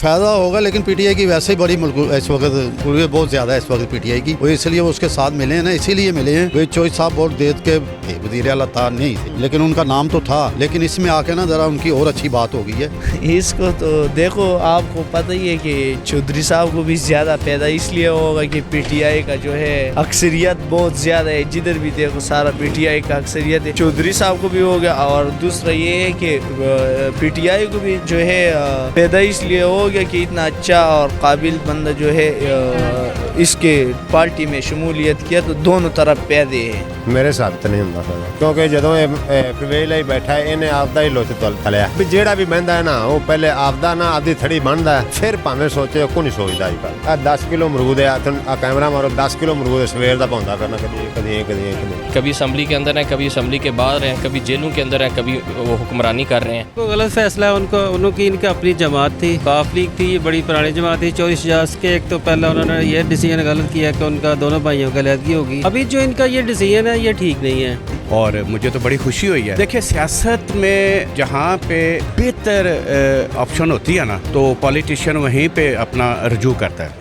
फ़ायदा होगा, लेकिन पीटीआई की वैसे ही बड़ी मुल्क इस वक्त बहुत ज़्यादा है इस वक्त पीटीआई की, वो इसलिए वो उसके साथ मिले हैं ना, इसीलिए मिले हैं। वे चॉइस साहब वोट दे के वज़ीर आला था नहीं थे, लेकिन उनका नाम तो था, लेकिन इसमें आके ना ज़रा उनकी और अच्छी बात हो गई है। इसको तो देखो, आपको पता ही है कि चौधरी साहब को भी ज़्यादा फायदा इसलिए होगा कि पीटीआई का जो है अक्सरियत बहुत ज़्यादा है, जिधर भी देखो सारा पीटीआई का अक्सरियत है। चौधरी साहब को भी हो गया, और दूसरा ये है कि पीटीआई को भी जो है फायदा इसलिए हो गया कि इतना अच्छा और काबिल बंदा जो है इसके पार्टी में शमूलियत किया, तो दोनों तरफ पैदे हैं। मेरे हिसाब तो नहीं ਹੁੰਦਾ फायदा, क्योंकि ਜਦੋਂ ਇਹ ਪ੍ਰਵੇਲ ਹੀ ਬੈਠਾ ਹੈ ਇਹਨੇ ਆਪਦਾ ਹੀ ਲੁੱਚ ਤਲਿਆ ਵੀ ਜਿਹੜਾ ਵੀ ਬਹਿੰਦਾ ਹੈ ਨਾ ਉਹ ਪਹਿਲੇ ਆਪਦਾ ਨਾ ਆਪਦੀ ਥੜੀ ਬਣਦਾ ਫਿਰ ਭਾਵੇਂ ਸੋਚੇ ਕੋਈ ਨਹੀਂ ਸੋਚਦਾ ਅੱਜ ਕੱਲ੍ਹ। ਆ 10 ਕਿਲੋ ਅਮਰੂਦ ਹੈ, ਆ ਕੈਮਰਾ ਮਾਰੋ, 10 ਕਿਲੋ ਅਮਰੂਦ ਸਵੇਰ ਦਾ ਪਾਉਂਦਾ ਕਰਨਾ, कभी असम्बली के अंदर हैं, कभी असम्बली के बाहर हैं, कभी जेलों के अंदर हैं, कभी वो हुक्मरानी कर रहे हैं। को गलत फैसला है उनकी इनकी अपनी जमात थी, काफ लीग थी, ये बड़ी पुरानी जमात थी। 24 इजाज़ के एक तो पहला उन्होंने ये डिसीजन गलत किया कि उनका दोनों भाइयों की अलहदगी होगी। अभी जो इनका ये डिसीजन है ये ठीक नहीं है, और मुझे तो बड़ी खुशी हुई है। देखिए, सियासत में जहाँ पे बेहतर ऑप्शन होती है ना, तो पॉलिटिशियन वहीं पे अपना रजू करता है।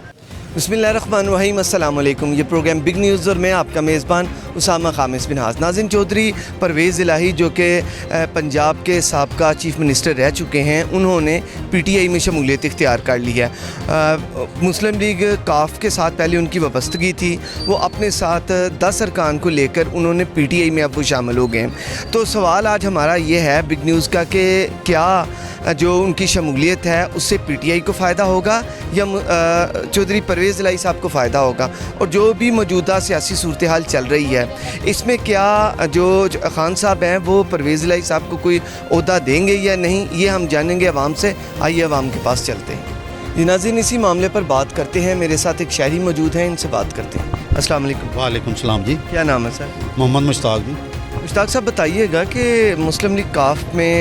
बिस्मिल्लाहिर्रहमानिर्रहीम, अस्सलाम वालेकुम। ये प्रोग्राम बिग न्यूज़ और मैं आपका मेज़बान उसामा खामिस बिन हास। नाज़रीन, चौधरी परवेज़ इलाही जो कि पंजाब के साबका चीफ मिनिस्टर रह चुके हैं, उन्होंने पीटीआई में शमूलियत इख्तियार कर ली है। मुस्लिम लीग काफ के साथ पहले उनकी वाबस्तगी थी, वो अपने साथ 10 अरकान को लेकर उन्होंने पीटीआई में अब वो शामिल हो गए हैं। तो सवाल आज हमारा ये है बिग न्यूज़ का कि क्या जो उनकी शमूलियत है उससे पीटीआई को फ़ायदा होगा या चौधरी परवेज़ इलाही साहब को फ़ायदा होगा, और जो भी मौजूदा सियासी सूरत हाल चल रही है इसमें क्या जो खान साहब हैं वो परवेज़ इलाही साहब को कोई ओहदा देंगे या नहीं, ये हम जानेंगे अवाम से। आइए अवाम के पास चलते हैं। जी नाज़रीन, इसी मामले पर बात करते हैं। मेरे साथ एक शहरी मौजूद हैं, इनसे बात करते हैं। अस्सलाम वालेकुम। वालेकुम सलाम जी। क्या नाम है सर? मोहम्मद मुश्ताक जी। मुश्ताक साहब, बताइएगा कि मुस्लिम लीग काफ में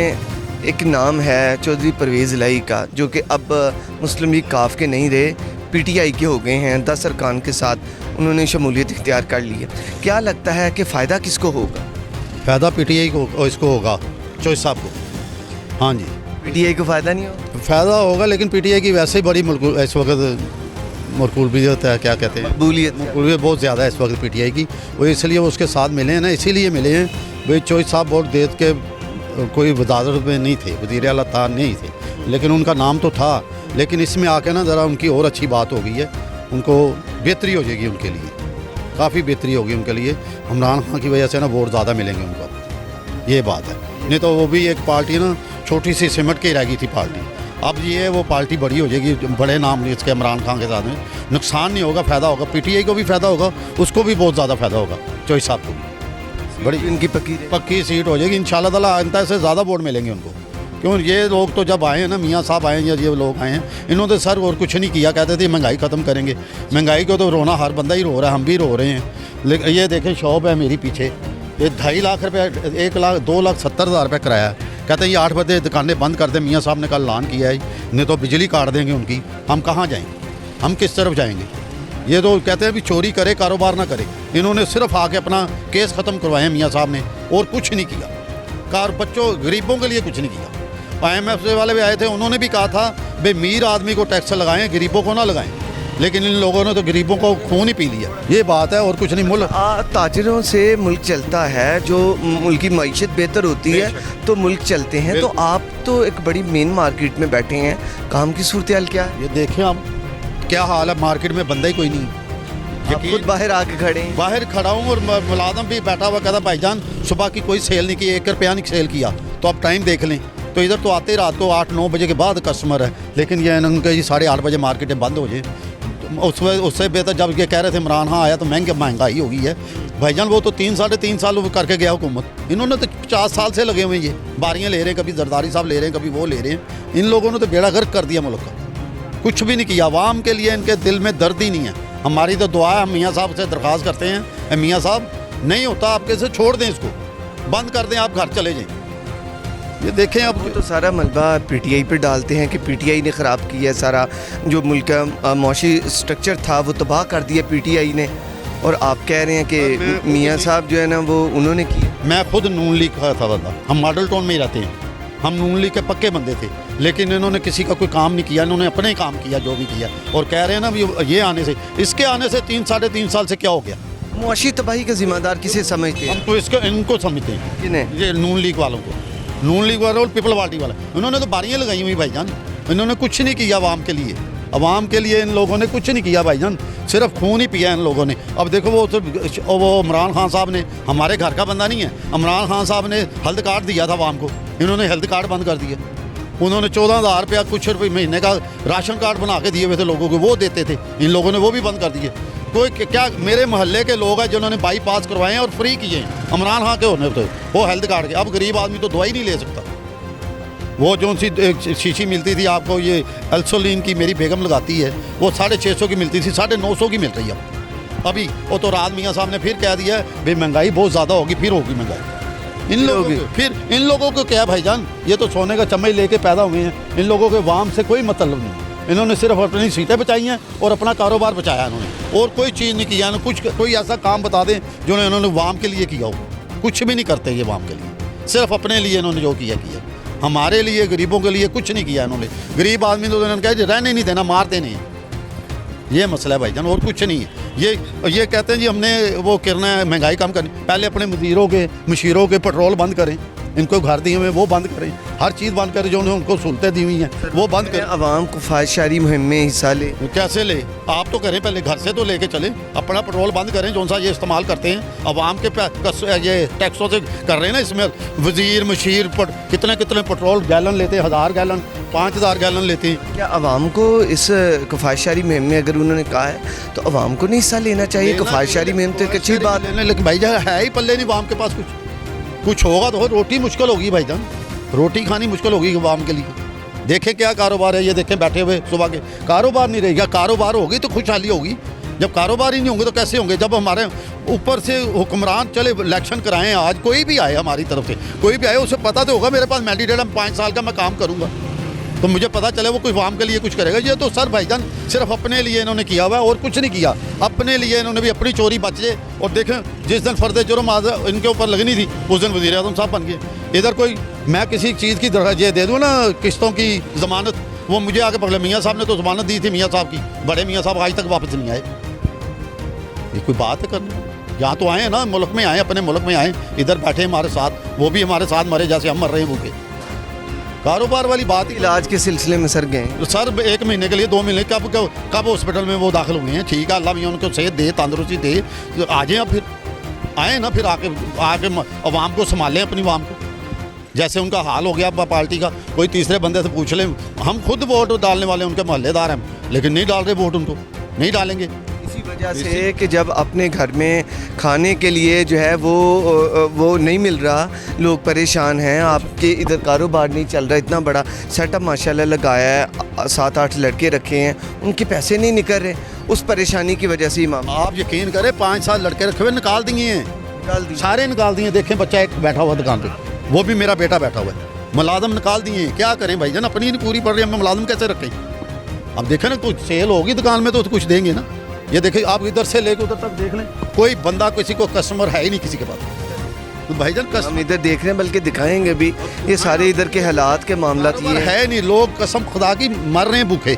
एक नाम है चौधरी परवेज़ इलाही का, जो कि अब मुस्लिम लीग काफ के नहीं रहे, पीटीआई के हो गए हैं। 10 अरकान के साथ उन्होंने शमूलियत इख्तियार कर ली है। क्या लगता है कि फ़ायदा किसको होगा? फ़ायदा पीटीआई को और इसको होगा, चॉइस साहब को। हाँ जी, पीटीआई को फ़ायदा नहीं होगा? फ़ायदा होगा, लेकिन पीटीआई की वैसे ही बड़ी इस वक्त मकबूलियत है, क्या कहते हैं, मकबूलियत बहुत ज़्यादा है इस वक्त पीटीआई की, वो इसलिए वो उसके साथ मिले हैं ना, इसीलिए मिले हैं। भाई चॉइस साहब वोट दे के कोई वजारत में नहीं थे, वज़ीर आला था नहीं थे, लेकिन उनका नाम तो था, लेकिन इसमें आके ना ज़रा उनकी और अच्छी बात हो गई है, उनको बेहतरी हो जाएगी, उनके लिए काफ़ी बेहतरी होगी उनके लिए। इमरान खान की वजह से ना वोट ज़्यादा मिलेंगे उनको, ये बात है। नहीं तो वो भी एक पार्टी ना छोटी सी सिमट के रह गई थी पार्टी, अब ये वो पार्टी बड़ी हो जाएगी, बड़े नाम इसके इमरान खान के साथ में नुकसान नहीं होगा, फ़ायदा होगा। पीटीआई को भी फ़ायदा होगा, उसको भी बहुत ज़्यादा फ़ायदा होगा, चॉइस साहब को भी बड़ी इनकी पक्की सीट हो जाएगी इंशाल्लाह ताला। अंतर से ज़्यादा वोट मिलेंगे उनको, क्यों ये लोग तो जब आए हैं ना, मियाँ साहब आए हैं या ये लोग आए हैं, इन्होंने सर और कुछ नहीं किया, कहते थे महंगाई ख़त्म करेंगे। महंगाई को तो रोना हर बंदा ही रो रहा है, हम भी रो रहे हैं। लेकिन ये देखें शॉप है मेरी पीछे, ये 2.5 लाख रुपये, 2,70,000 रुपये किराया। कहते हैं ये 8 बजे दुकानें बंद कर दें, मियाँ साहब ने कल ऐलान किया है, नहीं तो बिजली काट देंगे उनकी। हम कहाँ जाएंगे, हम किस तरफ जाएंगे? ये तो कहते हैं भी चोरी करे कारोबार ना करे। इन्होंने सिर्फ आके अपना केस ख़त्म करवाए हैं मियाँ साहब ने, और कुछ नहीं किया। बच्चों गरीबों के लिए कुछ नहीं किया। IMF से वाले भी आए थे, उन्होंने भी कहा था भाई अमीर आदमी को टैक्स लगाएं, गरीबों को ना लगाएं, लेकिन इन लोगों ने तो गरीबों को खून ही पी लिया। ये बात है और कुछ नहीं। मुल्क ताजरों से मुल्क चलता है, जो मुल्क की मईशत बेहतर होती है तो मुल्क चलते हैं। तो आप तो एक बड़ी मेन मार्केट में बैठे हैं, काम की सूरत हाल क्या है? ये देखें आप क्या हाल है, मार्केट में बंदा ही कोई नहीं। आप खुद बाहर आके खड़े हैं? बाहर खड़ा हूँ, और मुलाजम भी बैठा हुआ, कहता भाईजान सुबह की कोई सेल नहीं की, 1 रुपया नहीं सेल किया, तो आप टाइम देख लें। तो इधर तो आते रात को 8-9 बजे के बाद कस्टमर है, लेकिन ये उनके 8:30 बजे मार्केटें बंद हो जाए। उससे बेहतर जब ये कह रहे थे इमरान खान आया तो महंगाई हो गई है। भाईजान वो तो 3-3.5 साल करके गया हुकूमत, इन्होंने तो 50 साल से लगे हुए हैं, ये बारियाँ ले रहे हैं, कभी जरदारी साहब ले रहे हैं, कभी वो ले रहे हैं। इन लोगों ने तो बेड़ा गर्क कर दिया मुल्क का, कुछ भी नहीं किया आवाम के लिए। इनके दिल में दर्द ही नहीं है। हमारी तो दुआ है, हम मियाँ साहब से दरख्वास्त करते हैं, मियाँ साहब नहीं होता आपके से छोड़ दें, इसको बंद कर दें, आप घर चले जाएं। ये देखें अब तो सारा मलबा पीटीआई पे डालते हैं कि पीटीआई ने ख़राब किया है, सारा जो मुल्क का माशी स्ट्रक्चर था वो तबाह कर दिया पीटीआई ने, और आप कह रहे हैं कि मियाँ साहब जो है ना वो उन्होंने किया। मैं खुद नून लीग का था बंदा, हम मॉडल टाउन में ही रहते हैं, हम नून लीग के पक्के बंदे थे, लेकिन इन्होंने किसी का कोई काम नहीं किया, इन्होंने अपने ही काम किया जो भी किया। और कह रहे हैं ना ये आने से, इसके आने से 3-3.5 साल से क्या हो गया? मुआशी तबाही का जिम्मेदार किसे समझते हैं? हम तो इनको समझते हैं, किन्हें? ये नून लीग वालों को, नून लीग वालों और पीपल पार्टी वाले। इन्होंने तो बारियाँ लगाई हुई भाईजान, इन्होंने कुछ नहीं किया आवाम के लिए। अवाम के लिए इन लोगों ने कुछ नहीं किया भाईजान, सिर्फ खून ही पिया इन लोगों ने। अब देखो वो इमरान खान साहब ने, हमारे घर का बंदा नहीं है, इमरान खान साहब ने हेल्थ कार्ड दिया था अवाम को, इन्होंने हेल्थ कार्ड बंद कर दिया। उन्होंने 14,000 रुपया कुछ रुपये महीने का राशन कार्ड बना के दिए हुए थे लोगों को, वो देते थे, इन लोगों ने वो भी बंद कर दिए। कोई क्या, मेरे मोहल्ले के लोग हैं जिन्होंने बाईपास करवाए हैं और फ्री किए हैं इमरान खान के होने थे वो हेल्थ कार्ड के। अब गरीब आदमी तो दवाई नहीं ले सकता। वो जो सी शीशी मिलती थी आपको, ये अल्सोलिन की मेरी बेगम लगाती है, वो 650 की मिलती थी, 950 की मिल रही है अभी। वो तो राज मियाँ साहब ने फिर कह दिया है भाई महंगाई बहुत ज़्यादा होगी, फिर होगी महंगाई। इन लोगों को क्या भाईजान, ये तो सोने का चम्मच लेके पैदा हुए हैं, इन लोगों के वाम से कोई मतलब नहीं। इन्होंने सिर्फ अपनी सीटें बचाई हैं और अपना कारोबार बचाया इन्होंने, और कोई चीज़ नहीं किया। कुछ कोई ऐसा काम बता दें जो इन्होंने वाम के लिए किया हो, कुछ भी नहीं करते ये वाम के लिए, सिर्फ अपने लिए इन्होंने जो किया। हमारे लिए, गरीबों के लिए कुछ नहीं किया इन्होंने। गरीब आदमी तो इन्होंने कहा रहने नहीं देना, मारते नहीं। ये मसला है भाईजान, और कुछ नहीं है। ये कहते हैं जी हमने वो करना है, महंगाई कम करनी। पहले अपने मशीरों के पेट्रोल बंद करें, इनको घर दिए हुए वो बंद करें, हर चीज़ बंद करें, जो उनको सहूलतें दी हुई हैं वो बंद करें। अवाम को ख्वाहिशारी मुहिम में हिस्सा ले, कैसे ले? आप तो करें, पहले घर से तो लेके चले, अपना पेट्रोल बंद करें जो सा ये इस्तेमाल करते हैं अवाम के ये टैक्सों से कर रहे हैं ना। इसमें वजीर मशीर पर कितने पेट्रोल गैलन लेते हैं, 1000 गैलन 5000 गैलन लेते हैं। क्या अवाम को इस ख्वाहिशारी मुहिम में, अगर उन्होंने कहा है तो अवाम को नहीं हिस्सा लेना चाहिए? ख्वाहिशारी मुहिम तो एक अच्छी बात है, लेकिन भाई जान है ही पल्ले नहीं अवाम के पास। कुछ होगा तो रोटी मुश्किल होगी भाईजान, रोटी खानी मुश्किल होगी अवाम के लिए। देखें क्या कारोबार है, ये देखें बैठे हुए सुबह के, कारोबार नहीं रहेगा। कारोबार होगी तो खुशहाली होगी, जब कारोबार ही नहीं होंगे तो कैसे होंगे? जब हमारे ऊपर से हुक्मरान चले इलेक्शन कराएं, आज कोई भी आए हमारी तरफ से, कोई भी आए, उसे पता तो होगा मेरे पास मैंडेट है, 5 साल का मैं काम करूँगा, तो मुझे पता चले वो कोई अवाम के लिए कुछ करेगा। ये तो सर भाईजान सिर्फ अपने लिए इन्होंने किया हुआ है और कुछ नहीं किया। अपने लिए इन्होंने भी अपनी चोरी बच जाए। और देखें जिस दिन फर्द जुर्म इनके ऊपर लगनी थी उस दिन वज़ीर आज़म साहब बन गए। इधर कोई मैं किसी चीज़ की ये दे दूँ ना, किस्तों की ज़मानत, वो मुझे आगे पकड़े। मियाँ साहब ने तो ज़मानत दी थी मियाँ साहब की, बड़े मियाँ साहब आज तक वापस नहीं आए। ये कोई बात है करने? यहाँ तो आए हैं ना, मुल्क में आए, अपने मुल्क में आए, इधर बैठे हमारे साथ, वो भी हमारे साथ मरे जैसे हम मर रहे हैं भूखे। कारोबार वाली बात। इलाज के सिलसिले में सर गए सर 1 महीने के लिए, 2 महीने, कब हॉस्पिटल में वो दाखिल हुए हैं। ठीक है, अल्लाह मियाँ उनको सेहत दे, तंदुरुस्ती दे, तो आ जाए। फिर आए ना, फिर आके अवाम को संभालें, अपनी अवाम को। जैसे उनका हाल हो गया पार्टी का, कोई तीसरे बंदे से पूछ लें। हम खुद वोट डालने वाले उनके मोहल्लेदार हैं, लेकिन नहीं डाल रहे वोट, उनको नहीं डालेंगे। इसी वजह से कि जब अपने घर में खाने के लिए जो है वो नहीं मिल रहा, लोग परेशान हैं। आपके इधर कारोबार नहीं चल रहा, इतना बड़ा सेटअप माशाल्लाह लगाया है, 7-8 लड़के रखे हैं, उनके पैसे नहीं निकल रहे, उस परेशानी की वजह से इमाम। आप यकीन करें 5-7 लड़के रखे हुए निकाल दिए हैं, सारे निकाल दिए। देखें बच्चा एक बैठा हुआ दुकान पे, वो भी मेरा बेटा बैठा हुआ है, मुलाजम निकाल दिए हैं। क्या करें भाईजान, अपनी नहीं पूरी पड़ रही है, हमें मुलाजम कैसे रखें? अब देखें ना, कुछ सेल होगी दुकान में तो कुछ देंगे ना। ये देखिए आप इधर से लेकर उधर तक देख लें, कोई बंदा, किसी को कस्टमर है ही नहीं किसी के पास। तो भाईजान हम इधर देख रहे हैं, बल्कि दिखाएंगे भी। ये सारे इधर के हालात के मामला ये है नहीं, लोग कसम खुदा की मर रहे हैं भूखे।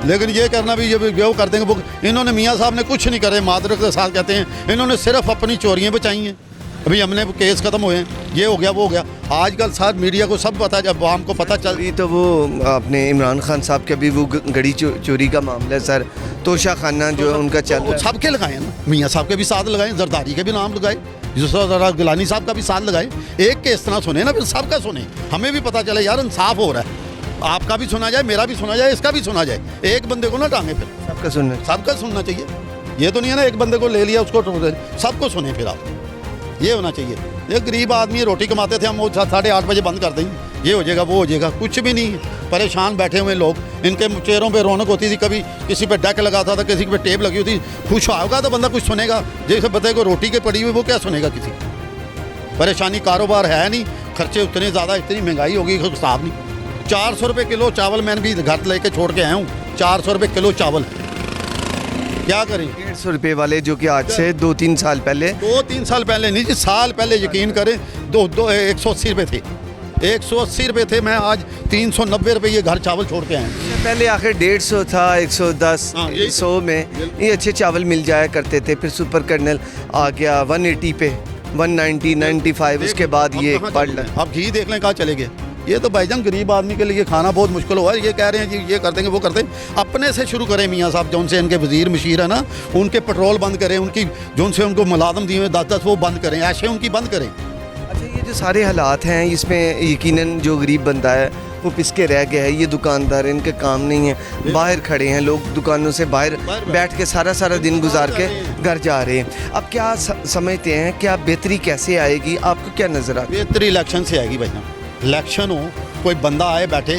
लेकिन ये करना भी ये कर देंगे भूख। इन्होंने मियाँ साहब ने कुछ नहीं करे, मादरत के साथ कहते हैं, इन्होंने सिर्फ अपनी चोरियाँ बचाई हैं। अभी हमने केस ख़त्म हुए हैं, ये हो गया वो हो गया। आजकल साथ मीडिया को सब पता है, जब आवाम को पता चल रही तो वो अपने इमरान खान साहब के अभी वो गड़ी चोरी का मामला है सर, तोशा खाना जो उनका चल रहा है, सबके लगाए ना, मियाँ साहब के भी साथ लगाए, जरदारी के भी नाम लगाए, गिलानी साहब का भी साथ लगाए। एक के इस तरह सुने ना, फिर सबका सुने, हमें भी पता चले यार इंसाफ हो रहा है। आपका भी सुना जाए, मेरा भी सुना जाए, इसका भी सुना जाए, एक बंदे को ना टांगे, फिर सबका सुनना चाहिए। ये तो नहीं है ना एक बंदे को ले लिया उसको, सबको सुने फिर आप, ये होना चाहिए। ये गरीब आदमी रोटी कमाते थे, हम वो 8:30 बजे बंद कर देंगे, ये हो जाएगा वो हो जाएगा, कुछ भी नहीं। परेशान बैठे हुए लोग, इनके चेहरों पे रौनक होती थी, कभी किसी पे डेक लगाता था, किसी पे टेप लगी होती, खुश होगा तो बंदा कुछ सुनेगा। जैसे बंदे को रोटी के पड़ी हुई, वो क्या सुनेगा किसी? परेशानी, कारोबार है नहीं, खर्चे उतने ज़्यादा, इतनी महंगाई होगी हिसाब नहीं। 400 रुपये किलो चावल मैंने भी घर लेके छोड़ के आया हूँ, 400 रुपये किलो चावल, क्या करें? 150 रुपये वाले जो कि आज से 2-3 साल पहले 2-3 साल पहले नहीं जी, साल पहले यकीन करें 180 रुपये थे। 180 रुपये थे, मैं आज 390 रुपये ये घर चावल छोड़ के आए हैं। पहले आखिर 150 था, 110, हाँ, यही 100 में ये अच्छे चावल मिल जाया करते थे। फिर सुपर कर्नल आ गया 180 पे, 190, 95, उसके बाद अब ये कहाँ बढ़ चले रहा गए? अब घी देख लें कहाँ चले गए। ये तो भाईजान गरीब आदमी के लिए खाना बहुत मुश्किल हुआ है। ये कह रहे हैं जी ये कर देंगे वो कर देंगे, अपने से शुरू करें मियाँ साहब। जो उनसे इनके वजीर मशीर है ना, उनके पेट्रोल बंद करें, उनकी जो उनसे उनको मुलाजम दिए हुए 10-10 वो बंद करें, ऐसे उनकी बंद करें। अच्छा, ये जो सारे हालात हैं इसमें यकीनन जो गरीब बंदा है वो पिसके रह गया है। ये दुकानदार, इनके काम नहीं है, बाहर खड़े हैं लोग, दुकानों से बाहर बैठ के सारा दिन गुजार के घर जा रहे हैं। अब क्या समझते हैं, क्या बेहतरी कैसे आएगी, आपको क्या नज़र आता है? बेहतरी इलेक्शन से आएगी भाईजान। इलेक्शन हो, कोई बंदा आए बैठे,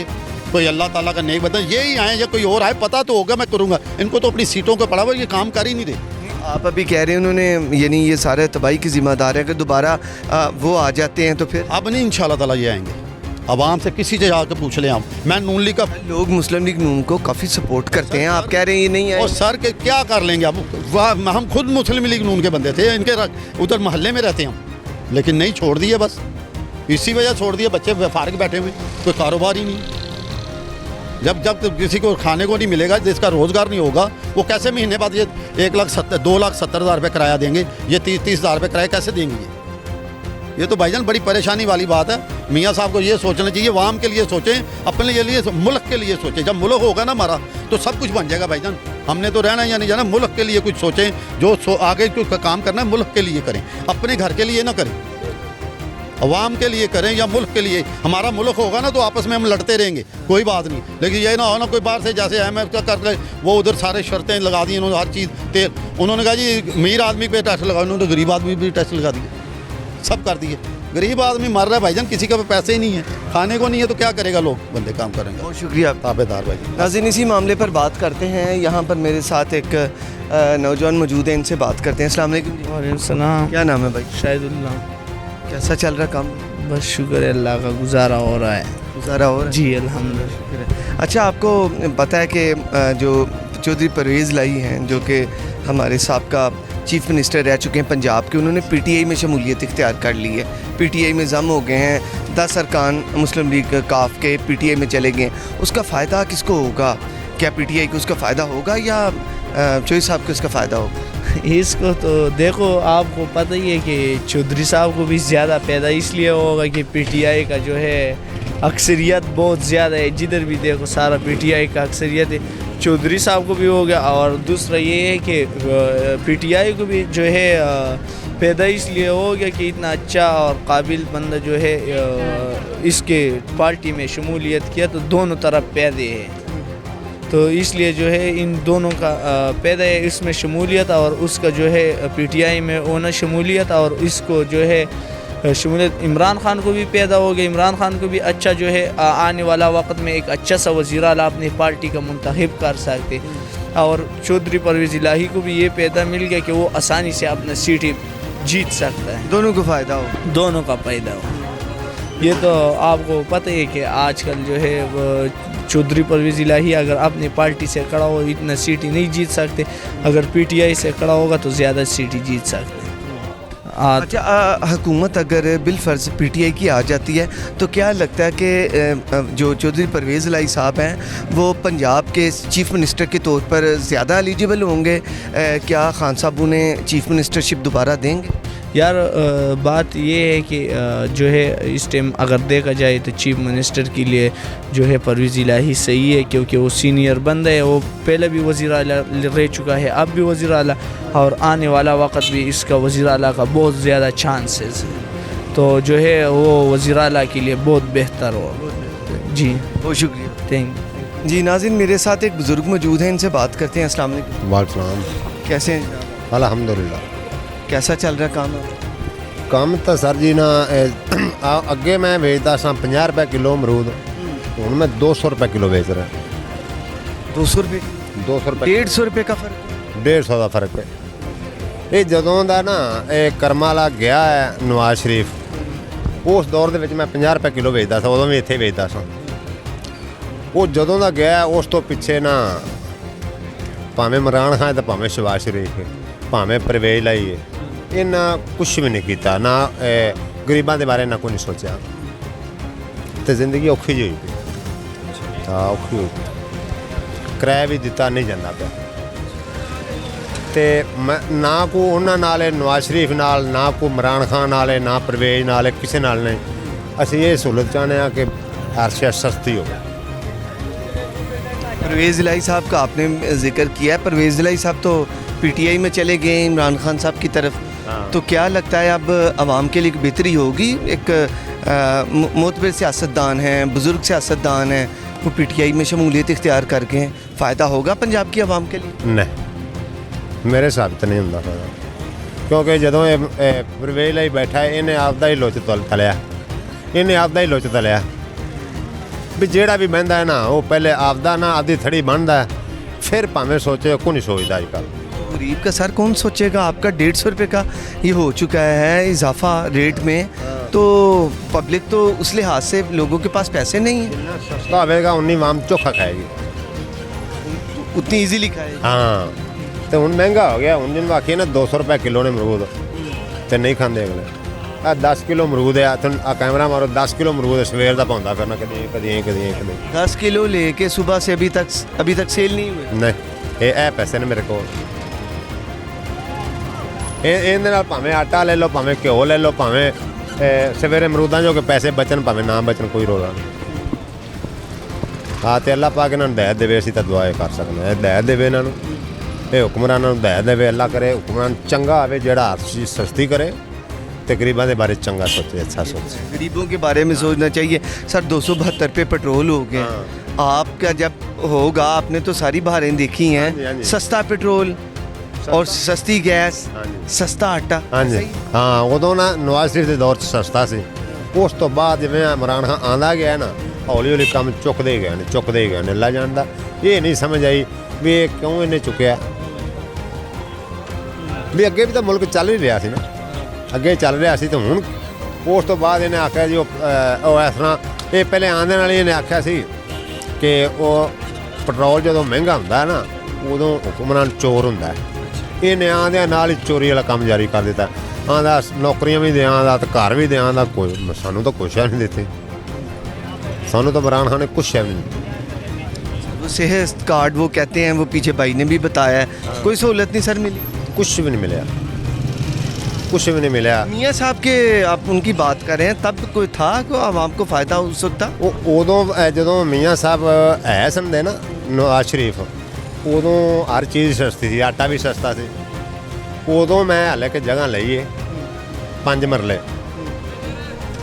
कोई अल्लाह ताला का नेक बंदा, ये ही आए या कोई और आए, पता तो होगा मैं करूँगा। इनको तो अपनी सीटों को पड़ा हुआ, ये काम कर ही नहीं रहे। आप अभी कह रहे हैं उन्होंने, यानी ये सारे तबाही की जिम्मेदार है कि दोबारा वो आ जाते हैं तो फिर अब नहीं इंशाल्लाह ताला ये आएंगे। आवाम से किसी से जाकर पूछ लें आप। मैं नून लीग का लोग मुस्लिम लीग नून को काफ़ी सपोर्ट करते हैं, आप कह रहे हैं ये नहीं और है। सर के क्या कर लेंगे अब? वाह, हम खुद मुस्लिम लीग नून के बंदे थे, इनके उधर मोहल्ले में रहते हैं हम, लेकिन नहीं छोड़ दिए, बस इसी वजह छोड़ दिए। बच्चे फारिग बैठे हुए, कोई कारोबार ही नहीं। जब किसी को खाने को नहीं मिलेगा, जिसका रोज़गार नहीं होगा, वो कैसे महीने बाद ये 2,70,000 रुपये किराया देंगे? ये 30,000 रुपये किराया कैसे देंगे? ये तो भाईजान बड़ी परेशानी वाली बात है। मियाँ साहब को ये सोचना चाहिए, वाम के लिए सोचें, अपने लिए मुल्क के लिए सोचें। जब मुल्क होगा ना हमारा तो सब कुछ बन जाएगा भाईजान। हमने तो रहना या नहीं जाना, मुल्क के लिए कुछ सोचें। जो आगे कुछ काम करना है मुल्क के लिए करें, अपने घर के लिए ना करें, अवाम के लिए करें या मुल्क के लिए। हमारा मुल्क होगा ना तो आपस में हम लड़ते रहेंगे, कोई बात नहीं, लेकिन ये ना हो ना कोई बाहर से जैसे IMF का कर ले, वो उधर सारे शर्तें लगा दी उन्होंने, हर चीज़ तेल। उन्होंने कहा जी अमीर आदमी पे टैक्स लगाओ, उन्होंने गरीब आदमी भी टैक्स लगा दिए, सब कर दिए। गरीब आदमी मर रहा है भाईजान, किसी का पैसे ही नहीं है, खाने को नहीं है तो क्या करेगा? लोग बंदे काम करेंगे। बहुत शुक्रिया ताबेदार भाई। नाज़रीन, इसी मामले पर बात करते हैं। यहाँ पर मेरे साथ एक नौजवान मौजूद है, इनसे बात करते हैं। अस्सलाम वालेकुम। वालेकुम सलाम। क्या नाम है भाई? शाहिदुल्लाह। कैसा चल रहा काम? बस शुक्र है, अल्लाह का गुजारा हो रहा है। गुजारा हो रहा है? जी अल्हम्दुलिल्लाह। अच्छा, आपको पता है कि जो चौधरी परवेज़ लाई हैं, जो कि हमारे साबका चीफ मिनिस्टर रह चुके हैं पंजाब के, उन्होंने PTI में शमूलियत इख्तियार कर ली है। PTI में जम हो गए हैं, 10 अरकान मुस्लिम लीग काफ के PTI में चले गए हैं। उसका फ़ायदा किसको होगा? क्या PTI को उसका फ़ायदा होगा या चौधरी साहब को इसका फ़ायदा होगा? इसको तो देखो, आपको पता ही है कि चौधरी साहब को भी ज़्यादा फ़ायदा इसलिए होगा कि PTI का जो है अक्सरियत बहुत ज़्यादा है। जिधर भी देखो सारा PTI का अक्सरियत है। चौधरी साहब को भी हो गया, और दूसरा ये है कि PTI को भी जो है फ़ायदा इसलिए हो गया कि इतना अच्छा और काबिल बंदा जो है इसके पार्टी में शमूलियत किया, तो दोनों तरफ फ़ायदे हैं। तो इसलिए जो है इन दोनों का पैदा है, इसमें शमूलियत और उसका जो है PTI में होना शमूलियत, और इसको जो है शमूलियत इमरान खान को भी पैदा हो गया। इमरान खान को भी अच्छा जो है आने वाला वक्त में एक अच्छा सा वज़ीर आला अपनी पार्टी का मुंतखब कर सकते, और चौधरी परवेज़ इलाही को भी ये पैदा मिल गया कि वो आसानी से अपना सीट जीत सकता है। दोनों को फ़ायदा हो, दोनों का पैदा हो। ये तो आपको पता है कि आजकल जो है वो चौधरी परवेज़ इलाही अगर अपनी पार्टी से खड़ा हो इतना सीट ही नहीं जीत सकते, अगर PTI से खड़ा होगा तो ज़्यादा सीट ही जीत सकते हैं। अच्छा, हुकूमत अगर बिलफर्ज PTI की आ जाती है तो क्या लगता है कि जो चौधरी परवेज़ इलाही साहब हैं वो पंजाब के चीफ मिनिस्टर के तौर पर ज़्यादा एलिजिबल होंगे? क्या खान साहब उन्हें चीफ मिनिस्टरशिप दोबारा देंगे? यार बात ये है कि जो है इस टाइम अगर देखा जाए तो चीफ मिनिस्टर के लिए जो है परवेज़ इलाही सही है, क्योंकि वो सीनियर बंदा है, वो पहले भी वज़ीर आला रह चुका है, अब भी वज़ीर आला, और आने वाला वक्त भी इसका वज़ीर आला का बहुत ज़्यादा चांसेस है। तो जो है वो वज़ीर आला के लिए बहुत बेहतर हो। जी बहुत शुक्रिया, थैंक। जी नाज़रीन, मेरे साथ एक बुज़ुर्ग मौजूद हैं, इनसे बात करते हैं। अस्सलाम वालेकुम। वालेकुम। कैसे हैं जनाब? अल्हम्दुलिल्लाह। कैसा चल रहा काम? ਕੰਮ ਤਾਂ ਸਰ ਜੀ ਨਾ ਅੱਗੇ ਮੈਂ ਵੇਚਦਾ ਸਾਂ 50 ਰੁਪਏ ਕਿਲੋ ਅਮਰੂਦ, ਹੁਣ ਮੈਂ 200 ਰੁਪਏ ਕਿਲੋ ਵੇਚ ਰਿਹਾ। 200 रुपये, 200 ਰੁਪਏ 150 रुपये का फ़र्क? 150 ਦਾ ਫਰਕ ਹੈ। ਇਹ ਜਦੋਂ ਦਾ ਨਾ ਇਹ ਕਰਮਾਲਾ ਗਿਆ ਹੈ ਨਵਾਜ਼ ਸ਼ਰੀਫ, ਉਸ ਦੌਰ ਦੇ ਵਿੱਚ ਮੈਂ 50 ਰੁਪਏ ਕਿਲੋ ਵੇਚਦਾ ਸਾਂ, ਉਦੋਂ ਵੀ ਇੱਥੇ ਵੇਚਦਾ ਸਾਂ। ਉਹ ਜਦੋਂ ਦਾ ਗਿਆ ਉਸ ਤੋਂ ਪਿੱਛੇ ਨਾ ਭਾਵੇਂ ਇਮਰਾਨ ਖਾਨ ਤੇ ਭਾਵੇਂ ਸ਼ਹਿਬਾਜ਼ ਸ਼ਰੀਫ ਭਾਵੇਂ परवेज़ लाई ਇਹਨਾਂ ਕੁਛ ਵੀ ਨਹੀਂ ਕੀਤਾ, ਨਾ ਗਰੀਬਾਂ ਦੇ ਬਾਰੇ ਨਾ ਕੋਈ ਨਹੀਂ ਸੋਚਿਆ। ਤੇ ਜ਼ਿੰਦਗੀ ਔਖੀ ਜਿਹੀ ਹੋਈ ਪਈ। ਹਾਂ ਔਖੀ ਹੋਈ ਪਈ। ਕਿਰਾਇਆ ਵੀ ਦਿੱਤਾ ਨਹੀਂ ਜਾਂਦਾ ਪਿਆ ਤੇ ਮੈਂ ਨਾ ਕੋ ਉਹਨਾਂ ਨਾਲ ਨਵਾਜ਼ ਸ਼ਰੀਫ ਨਾਲ, ਨਾ ਕੋ ਇਮਰਾਨ ਖਾਨ ਨਾਲ, ਨਾ ਪਰਵੇਜ਼ ਨਾਲ, ਕਿਸੇ ਨਾਲ ਨਹੀਂ। ਅਸੀਂ ਇਹ ਸਹੂਲਤ ਚਾਹੁੰਦੇ ਹਾਂ ਕਿ हर शय सस्ती हो। परवेज़ इलाही साहब का आपने जिक्र किया है। परवेज़ इलाही साहब तो पीटीआई में चले गए इमरान खान साहब की तरफ, तो क्या लगता है अब आवाम के लिए एक बेहतरी होगी? एक मोतबर सियासतदान हैं, बुज़ुर्ग सियासतदान हैं, वो पीटीआई में शमूलियत इख्तियार कर गए हैं, फ़ायदा होगा पंजाब की आवाम के लिए? नहीं मेरे हिसाब से नहीं होता फायदा, क्योंकि ਜਦੋਂ ਇਹ ਪਰਵੇਜ਼ ਲਈ ਬੈਠਾ ਇਹਨੇ ਆਪਦਾ ਹੀ ਲੁੱਚ ਤਲਿਆ, ਇਹਨੇ ਆਪਦਾ ਹੀ ਲੁੱਚ ਤਲਿਆ ਵੀ ਜਿਹੜਾ ਵੀ ਬਹਿੰਦਾ ਹੈ ਨਾ ਉਹ ਪਹਿਲੇ ਆਪਦਾ ਨਾ ਆਪਦੀ ਥੜੀ ਬਣਦਾ ਫਿਰ ਭਾਵੇਂ ਸੋਚੇ ਕੋਈ ਨਹੀਂ ਸੋਚਦਾ ਅੱਜ ਕੱਲ੍ਹ। गरीब का सर कौन सोचेगा? आपका 150 रुपये का ये हो चुका है इजाफा रेट में, तो पब्लिक तो उस लिहाज से लोगों के पास पैसे नहीं है, सस्ता होगा उन्नी वाम चोखा खाएगी, उतनी इजीली खाएगी। हाँ तो ਹੁਣ ਮਹਿੰਗਾ ਹੋ ਗਿਆ। ਹੁਣ ਜਿਹਨੂੰ ਆਖੀਏ ਨਾ 200 ਰੁਪਏ ਕਿਲੋ ਨੇ ਅਮਰੂਦ ਤੇ ਨਹੀਂ ਖਾਂਦੇ ਅਗਲੇ। ਆ 10 ਕਿਲੋ ਅਮਰੂਦ ਆ ਤੁਹਾਨੂੰ ਆ ਕੈਮਰਾ ਮਾਰੋ 10 ਕਿਲੋ ਅਮਰੂਦ ਸਵੇਰ ਦਾ ਪਾਉਂਦਾ ਫਿਰਨਾ ਕਦੀ 10 किलो लेके सुबह से अभी तक सेल नहीं हुए। ਨਹੀਂ ਇਹ ਪੈਸੇ ਨੇ ਮੇਰੇ ਕੋਲ। ਇਹਦੇ ਨਾਲ ਭਾਵੇਂ ਆਟਾ ਲੈ ਲਓ, ਭਾਵੇਂ ਘਿਓ ਲੈ ਲਓ, ਭਾਵੇਂ ਸਵੇਰੇ ਅਮਰੂਦਾਂ ਜੋ ਕਿ ਪੈਸੇ ਬਚਣ ਭਾਵੇਂ ਨਾ ਬਚਣ ਕੋਈ ਰੋਲਾ ਨਹੀਂ। ਹਾਂ ਤੇ ਅੱਲਾ ਪਾਕ ਇਹਨਾਂ ਨੂੰ ਹਦਾਇਤ ਦੇਵੇ, ਅਸੀਂ ਤਾਂ ਦੁਆ ਇਹ ਕਰ ਸਕਦੇ ਹਾਂ ਹਦਾਇਤ ਦੇਵੇ ਇਹਨਾਂ ਨੂੰ, ਇਹ ਹੁਕਮਰਾਨਾਂ ਨੂੰ ਹਦਾਇਤ ਦੇਵੇ। ਅੱਲਾ ਕਰੇ ਹੁਕਮਰਾਨ ਚੰਗਾ ਆਵੇ ਜਿਹੜਾ ਹਰ ਚੀਜ਼ ਸਸਤੀ करे तो गरीबों के बारे चंगा सोचे, अच्छा सोचे। गरीबों के बारे में सोचना चाहिए। सर 272 पे पेट्रोल हो गए, आपका जब होगा आपने तो सारी बहारें देखी हैं, हाँ जी। सस्ता पेट्रोल और सस्ती गैस, सस्ता आटा। हाँ जी हाँ उदों ना नवाज शरीफ के दौर च सस्ता सी, उस तो बाद जिवें इमरान खान आंदा गया ना हौली हौली काम चुकते ही गए ने। ला जान दा ये नहीं समझ आई भी ये क्यों इन्हें चुकया, भी अगे भी तो मुल्क चल ही रहा सी ना, ਅੱਗੇ ਚੱਲ ਰਿਹਾ ਸੀ। ਤਾਂ ਹੁਣ ਉਸ ਤੋਂ ਬਾਅਦ ਇਹਨੇ ਆਖਿਆ ਜੀ ਉਹ ਇਸ ਤਰ੍ਹਾਂ ਇਹ ਪਹਿਲੇ ਆਂਦੇ ਨਾਲ ਹੀ ਇਹਨੇ ਆਖਿਆ ਸੀ ਕਿ ਉਹ ਪੈਟਰੋਲ ਜਦੋਂ ਮਹਿੰਗਾ ਹੁੰਦਾ ਨਾ ਉਦੋਂ ਹੁਕਮਰਾਨ ਚੋਰ ਹੁੰਦਾ। ਇਹਨੇ ਆਂਦਿਆਂ ਨਾਲ ਹੀ ਚੋਰੀ ਵਾਲਾ ਕੰਮ ਜਾਰੀ ਕਰ ਦਿੱਤਾ। ਆਂਦਾ ਨੌਕਰੀਆਂ ਵੀ ਦਿਆਂਦਾ ਤੇ ਘਰ ਵੀ ਦਿਆਂਦਾ, ਕੋਈ ਸਾਨੂੰ ਤਾਂ ਕੁਛ ਨਹੀਂ ਦਿੱਤੇ, ਸਾਨੂੰ ਤਾਂ ਇਮਰਾਨ ਖਾਨ ਨੇ ਕੁਛ ਨਹੀਂ। वो सेहत कार्ड वो कहते हैं, वो पीछे भाई ने भी बताया है, कोई सहूलत नहीं सर मिली? कुछ भी नहीं मिला, कुछ भी नहीं मिला। मियाँ साहब के आप उनकी बात कर रहे हैं, तब कोई था को आवाम को फ़ायदा हो सकता? ਉਦੋਂ ਜਦੋਂ ਮੀਆਂ ਸਾਹਿਬ ਹੈ ਸੰਦੇ ਨਾ ਨਵਾਜ਼ ਸ਼ਰੀਫ, ਉਦੋਂ ਹਰ ਚੀਜ਼ ਸਸਤੀ ਸੀ, ਆਟਾ ਵੀ ਸਸਤਾ ਸੀ। ਉਦੋਂ ਮੈਂ ਹਾਲੇ ਕਿ ਜਗ੍ਹਾ ਲਈਏ 5 ਮਰਲੇ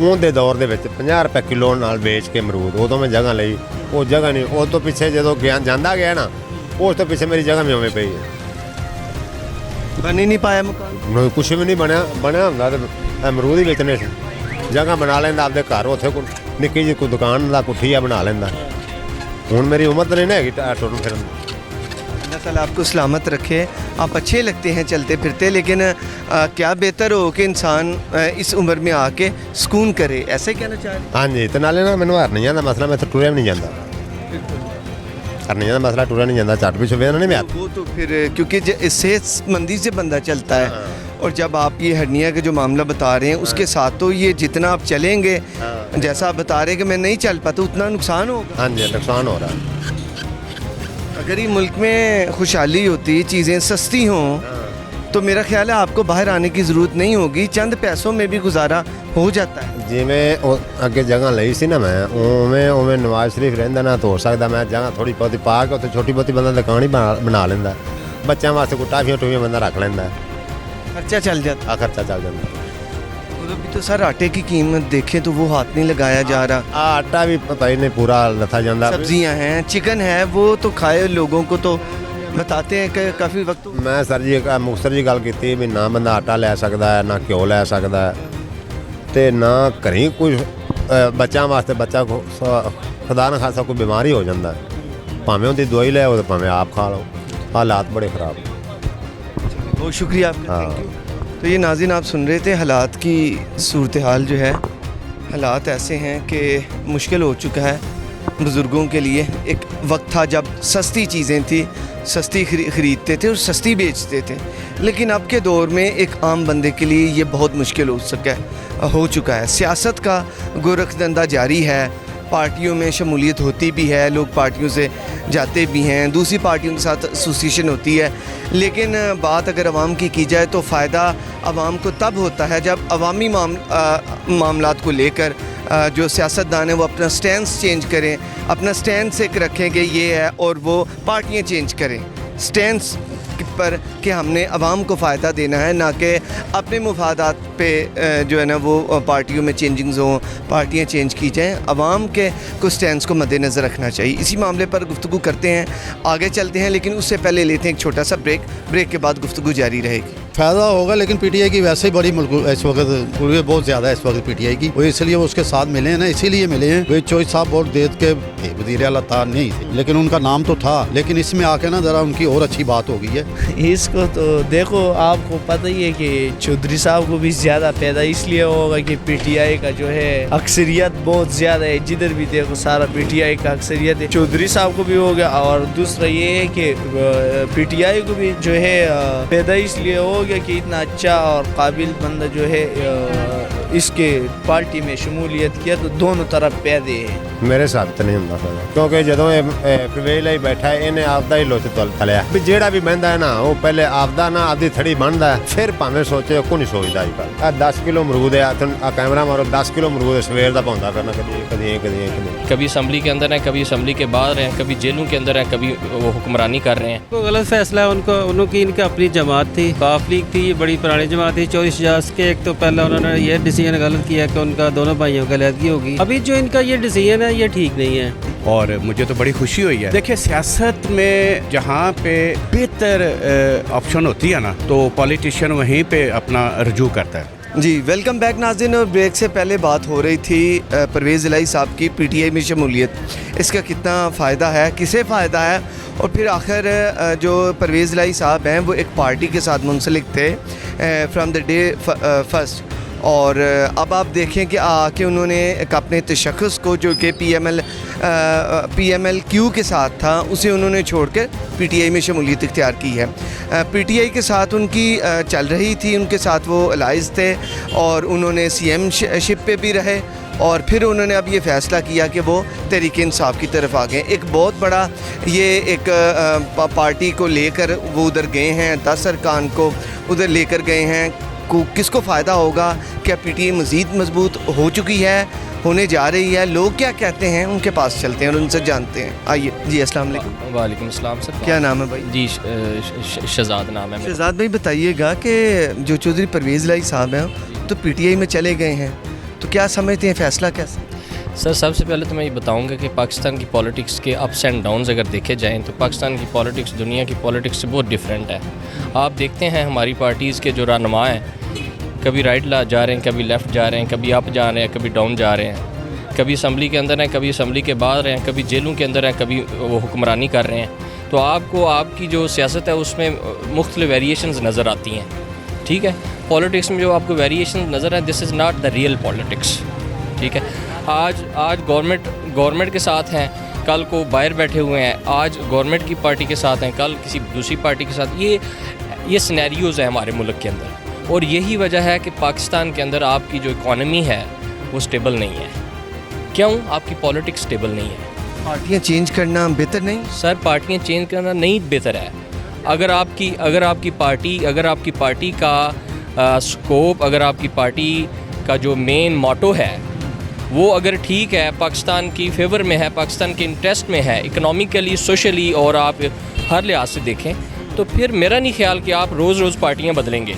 ਉਹਦੇ ਦੌਰ ਦੇ ਵਿੱਚ 50 ਰੁਪਏ ਕਿਲੋ ਨਾਲ ਵੇਚ ਕੇ ਅਮਰੂਦ, ਉਦੋਂ ਮੈਂ ਜਗ੍ਹਾ ਲਈ। ਉਹ ਜਗ੍ਹਾ ਨਹੀਂ, ਉਹ ਤੋਂ ਪਿੱਛੇ ਜਦੋਂ ਜਾਂਦਾ ਗਿਆ ਨਾ ਉਸ ਤੋਂ ਪਿੱਛੇ ਮੇਰੀ ਜਗ੍ਹਾ ਵੀ ਉਵੇਂ ਪਈ ਹੈ। बन ही नहीं पाया मकान? ਨਹੀਂ ਕੁਛ ਵੀ ਨਹੀਂ ਬਣਿਆ ਹੁੰਦਾ ਤੇ ਅਮਰੂਦ ਹੀ ਵੇਚਣੇ ਸੀ। ਜਗ੍ਹਾ ਬਣਾ ਲੈਂਦਾ ਆਪਦੇ ਘਰ, ਉੱਥੇ ਕੋਈ ਨਿੱਕੀ ਜਿਹੀ ਕੋਈ ਦੁਕਾਨ ਦਾ ਕੁੱਠੀਆ ਬਣਾ ਲੈਂਦਾ। ਹੁਣ ਮੇਰੀ ਉਮਰ ਤਾਂ ਨਹੀਂ ਨਾ ਹੈਗੀ ਟੁਰਨ ਫਿਰਨ ਦੀ। अल्लाह ताला आपको सलामत रखे। आप अच्छे लगते हैं चलते फिरते, लेकिन क्या बेहतर हो कि इंसान इस उम्र में आके सुकून करे, ऐसा ही कहना चाह रहे हैं? ਹਾਂਜੀ ਤੇ ਨਾਲੇ ਨਾ ਮੈਨੂੰ ਹਰਨੀਆਂ ਦਾ ਮਸਲਾ, ਮੈਂ ਇੱਥੇ ਟੁਰਿਆ ਵੀ ਨਹੀਂ ਜਾਂਦਾ। हरनिया का मसला टुरा नहीं जाता, चट भी सुबह नहीं आता। वो तो फिर क्योंकि सेहतमंदी से बंदा चलता है, और जब आप ये हरनिया का जो मामला बता रहे हैं उसके साथ तो ये जितना आप चलेंगे, जैसा आप बता रहे हैं कि मैं नहीं चल पाता, उतना नुकसान होगा। हाँ जी नुकसान हो रहा है। अगर ये मुल्क में खुशहाली होती, चीज़ें सस्ती हों, तो मेरा ख्याल है आपको बाहर आने की ज़रूरत नहीं होगी, चंद पैसों में भी गुजारा हो जाता है। जिमें अगे जगह ली सी ना मैं उवें नवाज शरीफ रहिंदा ना तो हो सकता मैं जगह थोड़ी बहुती पा के उत्थे छोटी बहुती बंदा दुकान ही बना लेंदा, बच्चों वास्ते कोई टाफियां टूफियां बंदा रख लेंदा, खर्चा चल जाता। खर्चा चल जाता। अभी तो सर आटे की कीमत देखें तो वो हाथ नहीं लगाया जा रहा। आटा भी पता ही नहीं पूरा लथा जाता। सब्जियां हैं, चिकन है, वो तो खाए लोगों को तो बताते हैं कि काफ़ी वक्त। मैं सर जी मुक्तसर जी गल की भी ना बंदा आटा लै सकता है, ना घ्यो लै सकता है, तो ना घरें कोई बच्चों वास्ते बच्चा खुदा ना खासा कोई बीमारी हो जाता है, भावें उनकी दवाई लै तो भावें आप खा लो। हालात बड़े ख़राब। बहुत शुक्रिया आपका। हाँ। तो ये नाज़रीन आप सुन रहे थे हालात की सूरत हाल जो है, हालात ऐसे हैं कि मुश्किल हो चुका है बुज़ुर्गों के लिए। एक वक्त था जब सस्ती चीज़ें थी, सस्ती ख़रीदते थे और सस्ती बेचते थे, लेकिन अब के दौर में एक आम बंदे के लिए ये बहुत मुश्किल हो चुका है। सियासत का गोरखधंधा जारी है, पार्टियों में शमूलियत होती भी है, लोग पार्टियों से जाते भी हैं, दूसरी पार्टियों के साथ एसोसिएशन होती है, लेकिन बात अगर आवाम की जाए तो फ़ायदा आवाम को तब होता है जब अवामी मामलात को लेकर जो सियासतदान है वो अपना स्टैंड चेंज करें, अपना स्टैंड एक रखें कि ये है और वो पार्टियाँ चेंज करें स्टैंड पर कि हमने आवाम को फ़ायदा देना है, ना कि अपने मुफादात पे जो है ना वो पार्टियों में चेंजिंग्स हों, पार्टियाँ चेंज की जाएँ। आवाम के कुछ स्टैंड्स को मद्देनज़र रखना चाहिए। इसी मामले पर गुफ्तगू करते हैं, आगे चलते हैं, लेकिन उससे पहले लेते हैं एक छोटा सा ब्रेक के बाद गुफ्तगू जारी रहेगी। फ़ायदा होगा, लेकिन पीटीआई की वैसे ही बड़ी इस वक्त बहुत ज़्यादा है इस वक्त पीटीआई की, वो इसलिए वो उसके साथ मिले हैं ना, इसीलिए मिले हैं। वे चॉइस साहब वोट दे के वज़ीर आला था नहीं थे, लेकिन उनका नाम तो था, लेकिन इसमें आके ना ज़रा उनकी और अच्छी बात हो गई है। इसको तो देखो, आपको पता ही है कि चौधरी साहब को भी ज़्यादा पैदा इसलिए होगा कि पीटीआई का जो है अक्सरियत बहुत ज़्यादा है, जिधर भी देखो सारा पीटीआई का अक्सरियत है। चौधरी साहब को भी हो गया, और दूसरा ये है कि पीटीआई को भी जो है पैदा इसलिए हो गया कि इतना अच्छा और काबिल बंदा जो है इसके पार्टी में शमूलियत किया, तो दोनों तरफ पैदे हैं। मेरे हिसाब तो नहीं ਹੁੰਦਾ ਫਾਇਦਾ, ਕਿਉਂਕਿ ਜਦੋਂ ਇਹ ਪ੍ਰਵੇਸ਼ ਲਈ ਬੈਠਾ ਹੈ ਇਹਨੇ ਆਪਦਾ ਹੀ ਲੁੱਚ ਤਲਿਆ ਵੀ ਜਿਹੜਾ ਵੀ ਬਹਿੰਦਾ ਹੈ ਨਾ ਉਹ ਪਹਿਲੇ ਆਪਦਾ ਨਾ ਆਪਦੀ ਥੜੀ ਬਣਦਾ ਫਿਰ ਭਾਵੇਂ ਸੋਚੇ ਕੋਈ ਨਹੀਂ ਸੋਚਦਾ ਅੱਜ ਕੱਲ੍ਹ। ਆ 10 ਕਿਲੋ ਅਮਰੂਦ ਹੈ, ਆ ਕੈਮਰਾ ਮਾਰੋ, 10 ਕਿਲੋ ਅਮਰੂਦ ਸਵੇਰ ਦਾ ਪਾਉਂਦਾ ਕਰਨਾ, ਕਦੀ कभी असम्बली के अंदर हैं, कभी असम्बली के बाहर हैं, कभी जेलों के अंदर हैं, कभी वो हुक्मरानी कर रहे हैं। वो गलत फैसला है उनकी इनकी अपनी जमात थी, काफ लीग थी, ये बड़ी पुरानी जमात थी। 24 इजाज़ के एक तो पहले उन्होंने ये डिसीजन गलत किया कि उनका दोनों भाइयों की अलहदगी होगी। अभी जो इनका ये डिसीजन है ये ठीक नहीं है, और मुझे तो बड़ी खुशी हुई है। देखिए, सियासत में जहाँ पे बेहतर ऑप्शन होती है ना, तो पॉलिटिशियन वहीं पे अपना रजू करता है। जी, वेलकम बैक नाज़रीन। और ब्रेक से पहले बात हो रही थी परवेज़ इलाही साहब की पीटीआई में शमूलियत, इसका कितना फ़ायदा है, किसे फ़ायदा है, और फिर आखिर जो परवेज़ इलाही साहब हैं वो एक पार्टी के साथ मुंसलिक थे फ्राम द डे फर्स्ट, और अब आप देखें कि आके उन्होंने एक अपने तशख़्ख़ुस को जो कि PMLQ के साथ था उसे उन्होंने छोड़ कर पीटीआई में शमूलियत इख्तियार की है। पीटीआई के साथ उनकी चल रही थी, उनके साथ वो अलाइज़ थे और उन्होंने CM शिप पे भी रहे, और फिर उन्होंने अब ये फ़ैसला किया कि वो तहरीक इंसाफ की तरफ आ गए। एक बहुत बड़ा ये एक पार्टी को लेकर वो उधर गए हैं, 10 अरकान को उधर लेकर गए हैं। किसको फ़ायदा होगा? क्या पीटीआई मज़ीद मजबूत हो चुकी है, होने जा रही है? लोग क्या कहते हैं, उनके पास चलते हैं और उनसे जानते हैं। आइए जी। अस्सलाम वालेकुम। वालेकुम अस्सलाम सर। क्या नाम है भाई? जी, शहजाद नाम है मेरा। शहजाद भाई, बताइएगा कि जो चौधरी परवेज़ इलाही साहब हैं तो पीटीआई में चले गए हैं, तो क्या समझते हैं, फ़ैसला कैसा? सर, सबसे पहले तो मैं ये बताऊंगा कि पाकिस्तान की पॉलिटिक्स के अप्स एंड डाउन्स अगर देखे जाएं तो पाकिस्तान की पॉलिटिक्स दुनिया की पॉलिटिक्स से बहुत डिफरेंट है। आप देखते हैं हमारी पार्टीज़ के जो रहनुमा हैं, कभी राइट जा रहे हैं, कभी लेफ़्ट जा रहे हैं, कभी अप जा रहे हैं, कभी डाउन जा रहे हैं, कभी असम्बली के अंदर हैं, कभी असम्बली के बाहर हैं, कभी जेलों के अंदर हैं, कभी वो हुक्मरानी कर रहे हैं। तो आपको आपकी जो सियासत है उसमें मुख्तलिफ वेरिएशंस नज़र आती हैं। ठीक है, पॉलिटिक्स में जो आपको वेरिएशन नज़र है, this is not the real politics. ठीक है, आज गवर्नमेंट के साथ हैं, कल को बाहर बैठे हुए हैं, आज गवर्नमेंट की पार्टी के साथ हैं, कल किसी दूसरी पार्टी के साथ। ये सिनेरियोज़ हैं हमारे मुल्क के अंदर, और यही वजह है कि पाकिस्तान के अंदर आपकी जो इकॉनमी है वो स्टेबल नहीं है। क्यों? आपकी पॉलिटिक्स स्टेबल नहीं है। पार्टियाँ चेंज करना बेहतर नहीं? सर, पार्टियाँ चेंज करना नहीं बेहतर है। अगर आपकी पार्टी का स्कोप, अगर आपकी पार्टी का जो मेन मोटो है वो अगर ठीक है, पाकिस्तान की फेवर में है, पाकिस्तान के इंटरेस्ट में है, इकनॉमिकली, सोशली, और आप हर लिहाज से देखें, तो फिर मेरा नहीं ख्याल कि आप रोज़ पार्टियाँ बदलेंगे।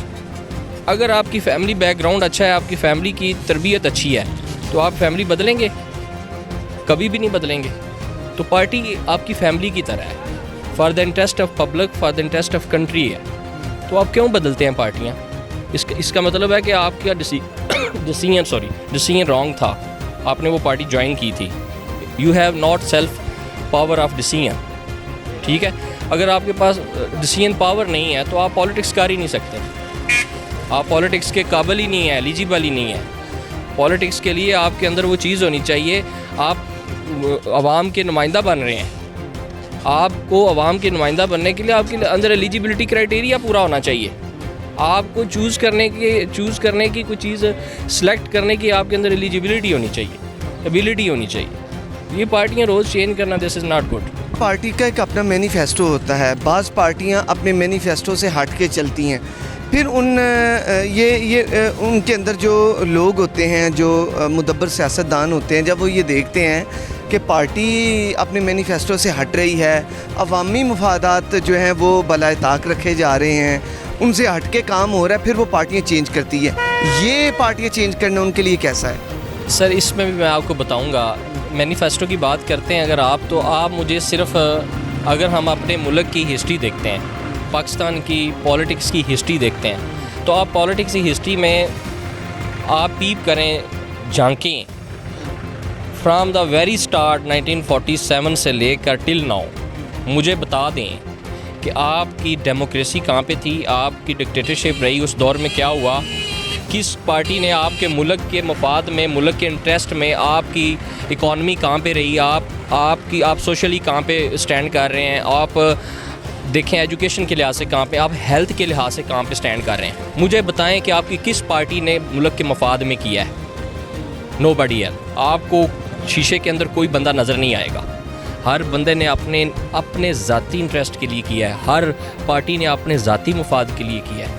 अगर आपकी फ़ैमिली बैकग्राउंड अच्छा है, आपकी फ़ैमिली की तरबियत अच्छी है, तो आप फैमिली बदलेंगे? कभी भी नहीं बदलेंगे। तो पार्टी आपकी फ़ैमिली की तरह है, for the interest of public, for the interest of country है। तो आप क्यों बदलते हैं पार्टियाँ? इसका मतलब है कि आपका डिसीजन रॉन्ग था, आपने वो पार्टी ज्वाइन की थी। You have not self power of decision. ठीक है, अगर आपके पास डिसीजन पावर नहीं है तो आप पॉलिटिक्स कर ही नहीं सकते, आप पॉलिटिक्स के काबिल ही नहीं है, एलिजिबल ही नहीं है। पॉलिटिक्स के लिए आपके अंदर वो चीज़ होनी चाहिए, आप आवाम के नुमाइंदा बन रहे हैं, आपको आवाम के नुमाइंदा बनने के लिए आपके अंदर एलिजिबिलिटी क्राइटेरिया पूरा होना चाहिए। आपको चूज़ करने की कोई चीज़ सेलेक्ट करने की आपके अंदर एलिजिबिलिटी होनी चाहिए, एबिलिटी होनी चाहिए। ये पार्टियाँ रोज़ चेंज करना, this is not good. Party का एक अपना मैनिफेस्टो होता है, बाज़ पार्टियां अपने मैनिफेस्टो से हट के चलती हैं, फिर उनके अंदर जो लोग होते हैं, जो मुदब्बर सियासतदान होते हैं, जब वो ये देखते हैं कि पार्टी अपने मैनिफेस्टो से हट रही है, अवामी मफादात जो हैं वो बलाए ताक रखे जा रहे हैं, उनसे हट के काम हो रहा है, फिर वो पार्टियाँ चेंज करती है। ये पार्टियाँ चेंज करना उनके लिए कैसा है? सर इसमें भी मैं आपको बताऊंगा, मैनिफेस्टो की बात करते हैं अगर आप, तो आप मुझे सिर्फ अगर हम अपने मुल्क की हिस्ट्री देखते हैं, पाकिस्तान की पॉलिटिक्स की हिस्ट्री देखते हैं, तो आप पॉलिटिक्स की हिस्ट्री में आप पीप करें, झांकें, फ्राम द वेरी स्टार्ट 1947 से लेकर टिल नाउ, मुझे बता दें कि आपकी डेमोक्रेसी कहाँ पे थी, आपकी डिक्टेटरशिप रही, उस दौर में क्या हुआ, किस पार्टी ने आपके मुल्क के मफाद में, मुल्क के इंटरेस्ट में, आपकी इकॉनमी कहाँ पे रही, आप सोशली कहाँ पे स्टैंड कर रहे हैं, आप देखें एजुकेशन के लिहाज से कहाँ पे, आप हेल्थ के लिहाज से कहाँ पे स्टैंड कर रहे हैं। मुझे बताएं कि आपकी किस पार्टी ने मुल्क के मफाद में किया है। नोबडी है। आपको शीशे के अंदर कोई बंदा नज़र नहीं आएगा। हर बंदे ने अपने ज़ाती इंटरेस्ट के लिए किया है, हर पार्टी ने अपने ज़ाती मफाद के लिए किया है।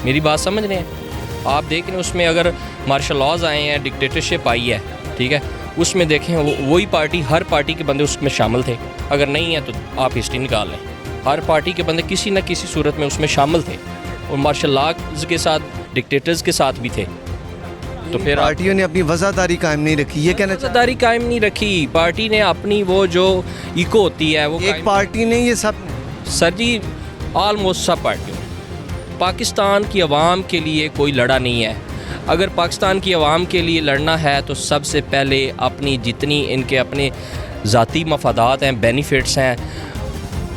मेरी बात समझ रहे हैं आप? देख रहे हैं उसमें अगर मार्शल लॉज आए हैं, डिक्टेटरशिप आई है, ठीक है, उसमें देखें वही पार्टी, हर पार्टी के बंदे उसमें शामिल थे। अगर नहीं है तो आप हिस्ट्री निकाल लें, हर पार्टी के बंदे किसी न किसी सूरत में उसमें शामिल थे, और मार्शल लॉज के साथ, डिक्टेटर्स के साथ भी थे। तो फिर पार्टियों ने अपनी वज़ादारी कायम नहीं रखी, ये कहना वज़ादारी कायम नहीं रखी। पार्टी ने अपनी वो जो इको होती है वो एक पार्टी ने, ये सब सर जी ऑलमोस्ट सब पार्टियों ने। पाकिस्तान की आवाम के लिए कोई लड़ा नहीं है। अगर पाकिस्तान की आवाम के लिए लड़ना है तो सबसे पहले अपनी जितनी इनके अपने ज़ाती मफादात हैं, बेनिफिट्स हैं,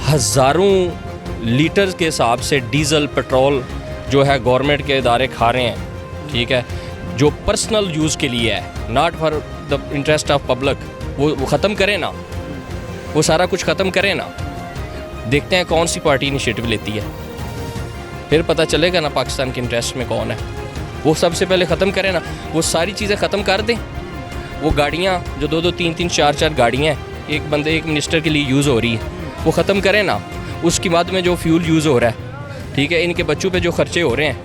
हज़ारों लीटर के हिसाब से डीज़ल पेट्रोल जो है गवर्नमेंट के इदारे खा रहे हैं, ठीक है, जो पर्सनल यूज़ के लिए है, not for the interest of public, वो ख़त्म करें ना, वो सारा कुछ ख़त्म करें ना। देखते हैं कौन सी पार्टी इनिशिएटिव लेती है, फिर पता चलेगा ना पाकिस्तान के इंटरेस्ट में कौन है। वो सबसे पहले ख़त्म करें ना, वो सारी चीज़ें ख़त्म कर दें। वो गाड़ियाँ जो 2-2, 3-3, 4-4 गाड़ियाँ हैं एक बंदे, एक मिनिस्टर के लिए यूज़ हो रही है, वो ख़त्म करें ना। उसके बाद में जो फ्यूल यूज़ हो रहा है, ठीक है, इनके बच्चों पे जो खर्चे हो रहे हैं,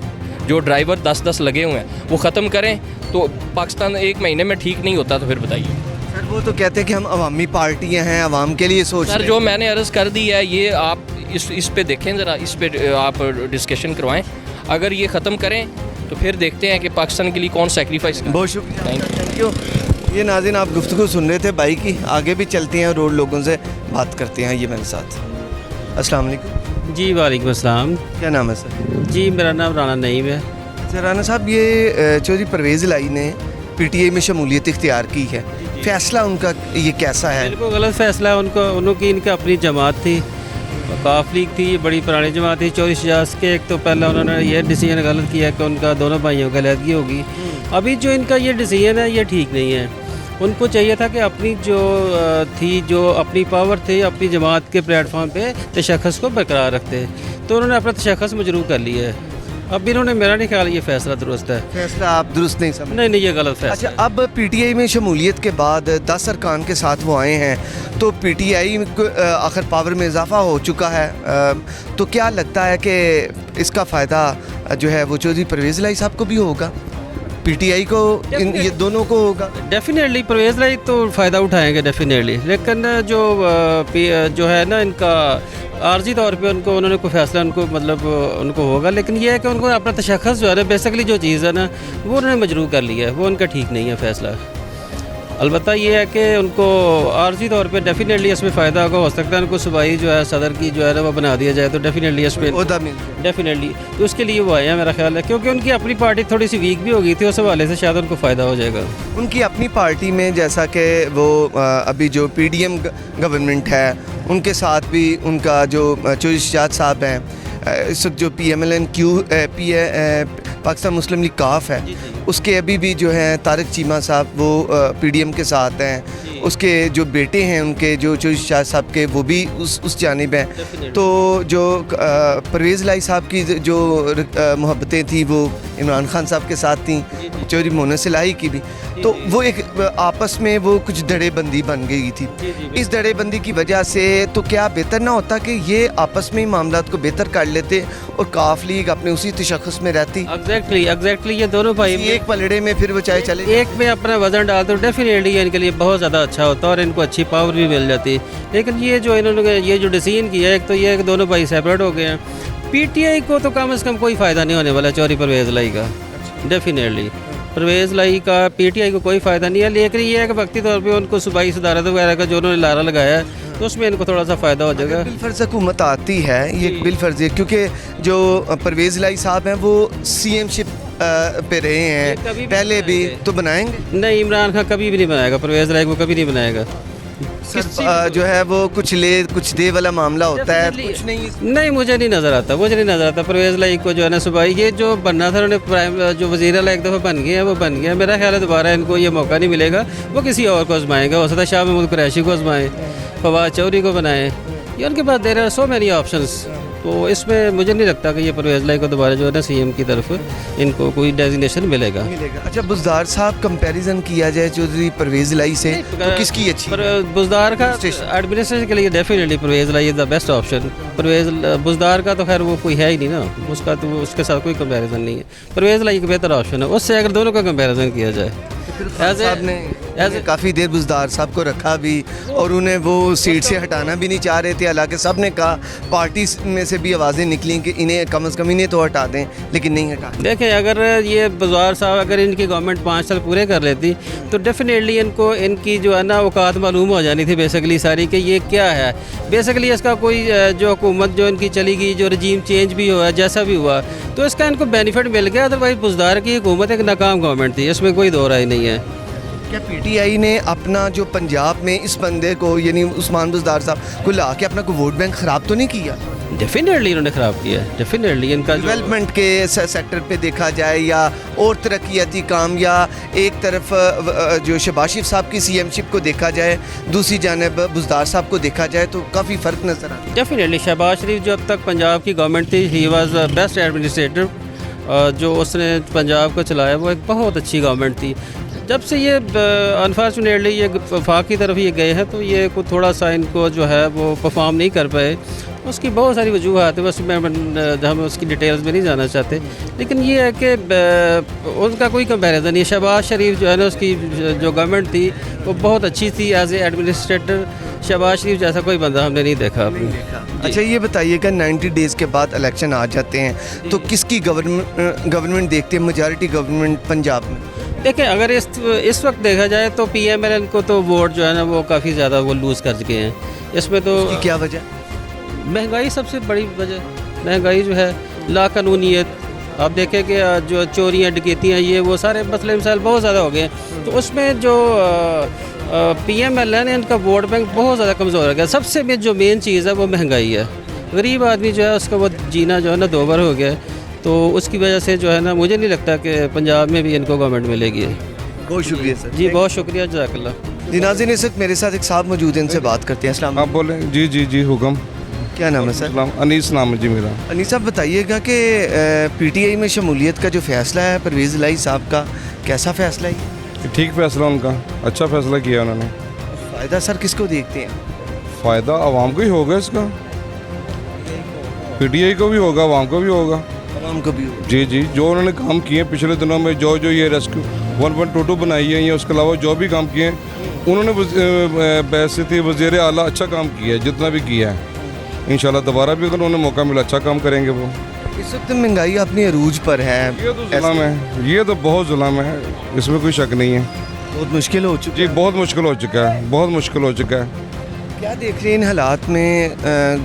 जो ड्राइवर 10-10 लगे हुए हैं, वो ख़त्म करें। तो पाकिस्तान एक महीने में ठीक नहीं होता, तो फिर बताइए। सर वो तो कहते हैं कि हम अवामी पार्टियां हैं, अवाम के लिए सोच सर रहे जो हैं। मैंने अर्ज़ कर दी है, ये आप इस पे देखें ज़रा, इस पे आप डिस्कशन करवाएं। अगर ये ख़त्म करें तो फिर देखते हैं कि पाकिस्तान के लिए कौन सेक्रीफाइस। बहुत शुक्रिया, थैंक यू। Thank you. ये नाज़रीन आप गुफ्तगू सुन रहे थे भाई की, आगे भी चलते हैं और और लोगों से बात करते हैं। ये मेरे साथ। अस्सलाम वालेकुम जी वालेकुम अस्सलाम। क्या नाम है सर? जी मेरा नाम राना नईम है। अच्छा राना साहब, ये चौधरी परवेज़ इलाही ने पीटीआई में शमूलियत इख्तियार की है, फ़ैसला उनका ये कैसा है? बिल्कुल गलत फैसला है उनकी इनकी अपनी जमात थी, काफ लीग थी, ये बड़ी पुरानी जमात थी। 24 इजाज़ के एक तो पहले उन्होंने ये डिसीजन गलत किया कि उनका दोनों भाइयों की अलहदगी होगी। अभी जो इनका ये डिसीजन है ये ठीक नहीं है। उनको चाहिए था कि अपनी जो थी, जो अपनी पावर थी, अपनी जमात के प्लेटफॉर्म पे तशख़्ख़ुस को बरकरार रखते, तो उन्होंने अपना तशख़्ख़ुस मजरूह कर लिया है। अब इन्होंने, मेरा नहीं ख्याल ये फ़ैसला दुरुस्त है। फैसला आप दुरुस्त नहीं समझ? नहीं, ये गलत फैसला। अच्छा, अब पीटीआई में शमूलियत के बाद 10 अरकान के साथ वो आए हैं, तो पीटीआई को आखिर पावर में इजाफा हो चुका है, तो क्या लगता है कि इसका फ़ायदा जो है वो चौधरी परवेज़ इलाही साहब को भी होगा, पीटीआई को, ये दोनों को होगा? डेफिनेटली परवेज़ इलाही तो फ़ायदा उठाएंगे डेफिनेटली, लेकिन जो है ना, इनका आर्जी तौर पे उन्होंने कोई फ़ैसला उनको होगा, लेकिन ये है कि उनको अपना तशख़्ख़ुस जो है ना, बेसिकली जो चीज़ है ना, वो उन्होंने मजरूह कर लिया है, वो उनका ठीक नहीं है फ़ैसला। अलबत्ता ये है कि उनको आर्जी तौर पे डेफिनेटली इसमें फ़ायदा होगा। हो सकता है उनको सूबाई जो है सदर की जो है ना वो बना दिया जाए, तो डेफिनेटली इसमें डेफिनेटली तो उसके लिए वो आए हैं, मेरा ख्याल है, क्योंकि उनकी अपनी पार्टी थोड़ी सी वीक भी हो गई थी, उस हवाले से शायद उनको फ़ायदा हो जाएगा। उनकी अपनी पार्टी में, जैसा कि वो अभी जो पीडीएम गवर्नमेंट है, उनके साथ भी उनका जो चौधरी शहजाद साहब हैं, इस वक्त जो पाकिस्तान मुस्लिम लीग काफ है, उसके अभी भी जो है तारिक चीमा साहब वो PDM के साथ हैं, उसके जो बेटे हैं उनके जो चौधरी शाह साहब के वो भी उस जानिब हैं। तो जो परवेज़ इलाही साहब की जो मोहब्बतें थी वो इमरान खान साहब के साथ थी, चौधरी मोहसिन इलाही की भी, तो वो एक आपस में वो कुछ धड़ेबंदी बन गई थी। इस धड़ेबंदी की वजह से तो क्या बेहतर ना होता कि ये आपस में ही मामलात को बेहतर कर लेते और काफ लीग अपने उसी तशख़्ख़ुस में रहती। एग्जैक्टली ये दोनों भाई एक पलड़े में फिर वो चाहे चले एक में अपना वजन डाल दो, डेफिनेटली इनके लिए बहुत ज़्यादा अच्छा होता और इनको अच्छी पावर भी मिल जाती। लेकिन ये जो इन्होंने ये जो डिसीजन किया है, एक तो ये है कि दोनों भाई सेपरेट हो गए हैं। PTI को तो कम से कम कोई फ़ायदा नहीं होने वाला चौधरी परवेज़ इलाही का, डेफिनेटली परवेज़ इलाही का PTI को कोई फ़ायदा नहीं है। लेकिन ये है कि वक्ती तौर पे उनको सूबाई सदारत वगैरह का जो उन्होंने लारा लगाया है तो उसमें इनको थोड़ा सा फ़ायदा हो जाएगा। बिलफर्ज हुकूमत आती है, ये बिलफर्ज है, क्योंकि जो परवेज़ इलाही साहब हैं वो CM शिप पे रहे हैं पहले भी, तो बनाएंगे नहीं, इमरान खान कभी भी नहीं बनाएगा, परवेज़ इलाही को कभी नहीं बनाएगा। जो है वो कुछ ले कुछ दे वाला मामला होता है, कुछ नहीं मुझे नहीं नज़र आता परवेज़ इलाही को जो है ना सुबह ये जो बनना था उन्होंने प्राइम जो वज़ीर आला एक दफ़ा बन गया है वो बन गया। मेरा ख्याल है दोबारा इनको ये मौका नहीं मिलेगा, वो किसी और को आजमाएंगे। हो सकता है शाह महमूद कुरैशी को आजमाएँ, फवाद चौधरी को बनाएं, ये उनके पास there are so many options. तो इसमें मुझे नहीं लगता कि ये परवेज़ इलाही को दोबारा जो है ना CM की तरफ इनको कोई डेजिग्नेशन मिलेगा। अच्छा, बुज़दार साहब कंपैरिजन किया जाए चौधरी परवेज़ इलाही से तो किसकी अच्छी? पर बुज़दार का एडमिनिस्ट्रेशन के लिए definitely Parvez Elahi is the best option. Buzdar का तो खैर वो कोई है ही नहीं ना, उसका तो उसके साथ कोई कंपैरिजन नहीं है। परवेज़ इलाही का बेहतर ऑप्शन है, उससे अगर दोनों का कंपैरिजन किया जाए। साहब ने काफ़ी देर बुज़दार साहब को रखा भी और उन्हें वो सीट से हटाना भी नहीं चाह रहे थे, हालांकि सब ने कहा, पार्टी में से भी आवाज़ें निकली कि इन्हें कम से कम इन्हें तो हटा दें, लेकिन नहीं हटा। देखें, अगर ये बुज़दार साहब अगर इनकी गवर्नमेंट 5 साल पूरे कर लेती तो डेफिनेटली इनको इनकी जो है ना औकात मालूम हो जानी थी बेसिकली सारी, कि ये क्या है बेसिकली इसका कोई जो हुकूमत जो इनकी चली गई, जो रजीम चेंज भी हुआ, जैसा भी हुआ, तो इसका इनको बेनिफिट मिल गया। अदरवाइज़ बुज़दार की हुकूमत एक नाकाम गवर्नमेंट थी, इसमें कोई दो राय नहीं है। क्या PTI ने अपना जो पंजाब में इस बंदे को यानी उस्मान बुज़दार साहब को ला के अपना कोई वोट बैंक ख़राब तो नहीं किया? डेफिनेटली इन्होंने ख़राब किया है, डेफिनेटली इनका डेवलपमेंट के सेक्टर पे देखा जाए या और तरक्याती काम, या एक तरफ जो शहबाज शरीफ साहब की CM शिप को देखा जाए, दूसरी जानब बुज़दार साहब को देखा जाए, तो काफ़ी फ़र्क नज़र आता है। डेफिनेटली शहबाज शरीफ जो अब तक पंजाब की गवर्नमेंट थी, ही वाज बेस्ट एडमिनिस्ट्रेटर, जो उसने पंजाब को चलाया वो एक बहुत अच्छी गवर्नमेंट थी। जब से ये अनफॉर्चुनेटली ये वफाक की तरफ ये गए हैं तो ये को थोड़ा सा इनको जो है वो परफॉर्म नहीं कर पाए। उसकी बहुत सारी वजूहत है, बस हम उसकी डिटेल्स में नहीं जाना चाहते, लेकिन ये है कि उनका कोई कंपैरिजन नहीं। शहबाज शरीफ जो है ना उसकी जो गवर्नमेंट थी वो बहुत अच्छी थी एज ए एडमिनिस्ट्रेटर। शहबाज शरीफ जैसा कोई बंदा हमने नहीं देखा अभी। अच्छा, ये बताइएगा 90 डेज़ के बाद इलेक्शन आ जाते हैं तो किसकी गवर्नमेंट देखते हैं, मेजॉरिटी गवर्नमेंट पंजाब में? देखें, अगर इस वक्त देखा जाए तो PMLN को तो वोट जो है ना वो काफ़ी ज़्यादा वो लूज़ कर चुके हैं। इसमें तो क्या वजह? महंगाई सबसे बड़ी वजह, महंगाई जो है, लाकानूनीत। आप देखें कि जो चोरियाँ डकैतियाँ ये वो सारे मसले मसाइल बहुत ज़्यादा हो गए हैं, तो उसमें जो PMLN इनका वोट बैंक बहुत ज़्यादा कमज़ोर हो गया। सबसे जो मेन चीज़ है वो महंगाई है। गरीब आदमी जो है उसका वो जीना जो है ना दोबार हो गया, तो उसकी वजह से जो है ना मुझे नहीं लगता कि पंजाब में भी इनको गवर्नमेंट मिलेगी। बहुत शुक्रिया सर। जी बहुत शुक्रिया, जज़ाकल्लाह। जी नाज़रीन, इस वक्त मेरे साथ एक साहब मौजूद हैं, इनसे बात करते हैं। अस्सलाम। आप बोलें? जी जी जी, हुक्म। क्या नाम है सर? अनीस नाम है जी मेरा। अनीस साहब, बताइएगा कि PTI में शमूलियत का जो फ़ैसला है परवेज़ इलाही साहब का, कैसा फ़ैसला है? ठीक फैसला उनका, अच्छा फैसला किया उन्होंने। फ़ायदा सर किसको देखते हैं? फ़ायदा आवाम को ही होगा इसका, PTI को भी होगा, आवाम को भी होगा, आवाम को भी होगा। जी जी, जो उन्होंने काम किए पिछले दिनों में, जो ये रेस्क्यू 1.22 बनाई है, या उसके अलावा जो भी काम किए उन्होंने बैसियत वज़ीर आला अच्छा काम किया है, जितना भी किया है। इंशाल्लाह दोबारा भी अगर उन्हें मौका मिला अच्छा काम करेंगे वो। इस वक्त महंगाई अपनी अरूज पर है, ये तो जुल्म है, ये तो बहुत जुल्म है, इसमें कोई शक नहीं है। बहुत मुश्किल हो चुकी जी, बहुत मुश्किल हो चुका है, बहुत मुश्किल हो चुका है। क्या देख रहे हैं इन हालात में?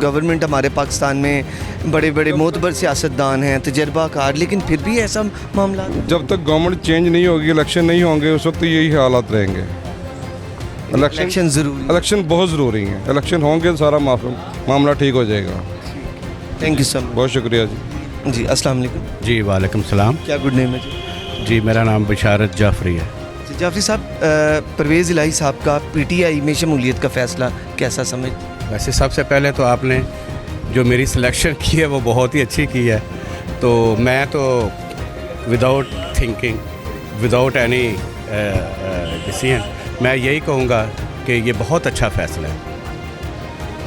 गवर्नमेंट हमारे पाकिस्तान में बड़े बड़े मोतबर सियासतदान हैं, तजर्बाकार, लेकिन फिर भी ऐसा मामला। जब तक गवर्नमेंट चेंज नहीं होगी, इलेक्शन नहीं होंगे, उस वक्त यही हालात रहेंगे। इलेक्शन ज़रूरी, इलेक्शन बहुत ज़रूरी है। इलेक्शन होंगे तो सारा मामला ठीक हो जाएगा। Thank you sir. बहुत शुक्रिया जी। जी अस्सलाम वालेकुम। जी वालेकुम सलाम। क्या गुड नेम है जी? जी मेरा नाम बशारत जाफरी है। जी जाफरी साहब, परवेज़ इलाही साहब का पीटीआई में शमूलियत का फ़ैसला कैसा समझ? वैसे सबसे पहले तो आपने जो मेरी सिलेक्शन की है वो बहुत ही अच्छी की है। तो मैं तो without thinking, without any decision मैं यही कहूँगा कि ये बहुत अच्छा फ़ैसला है।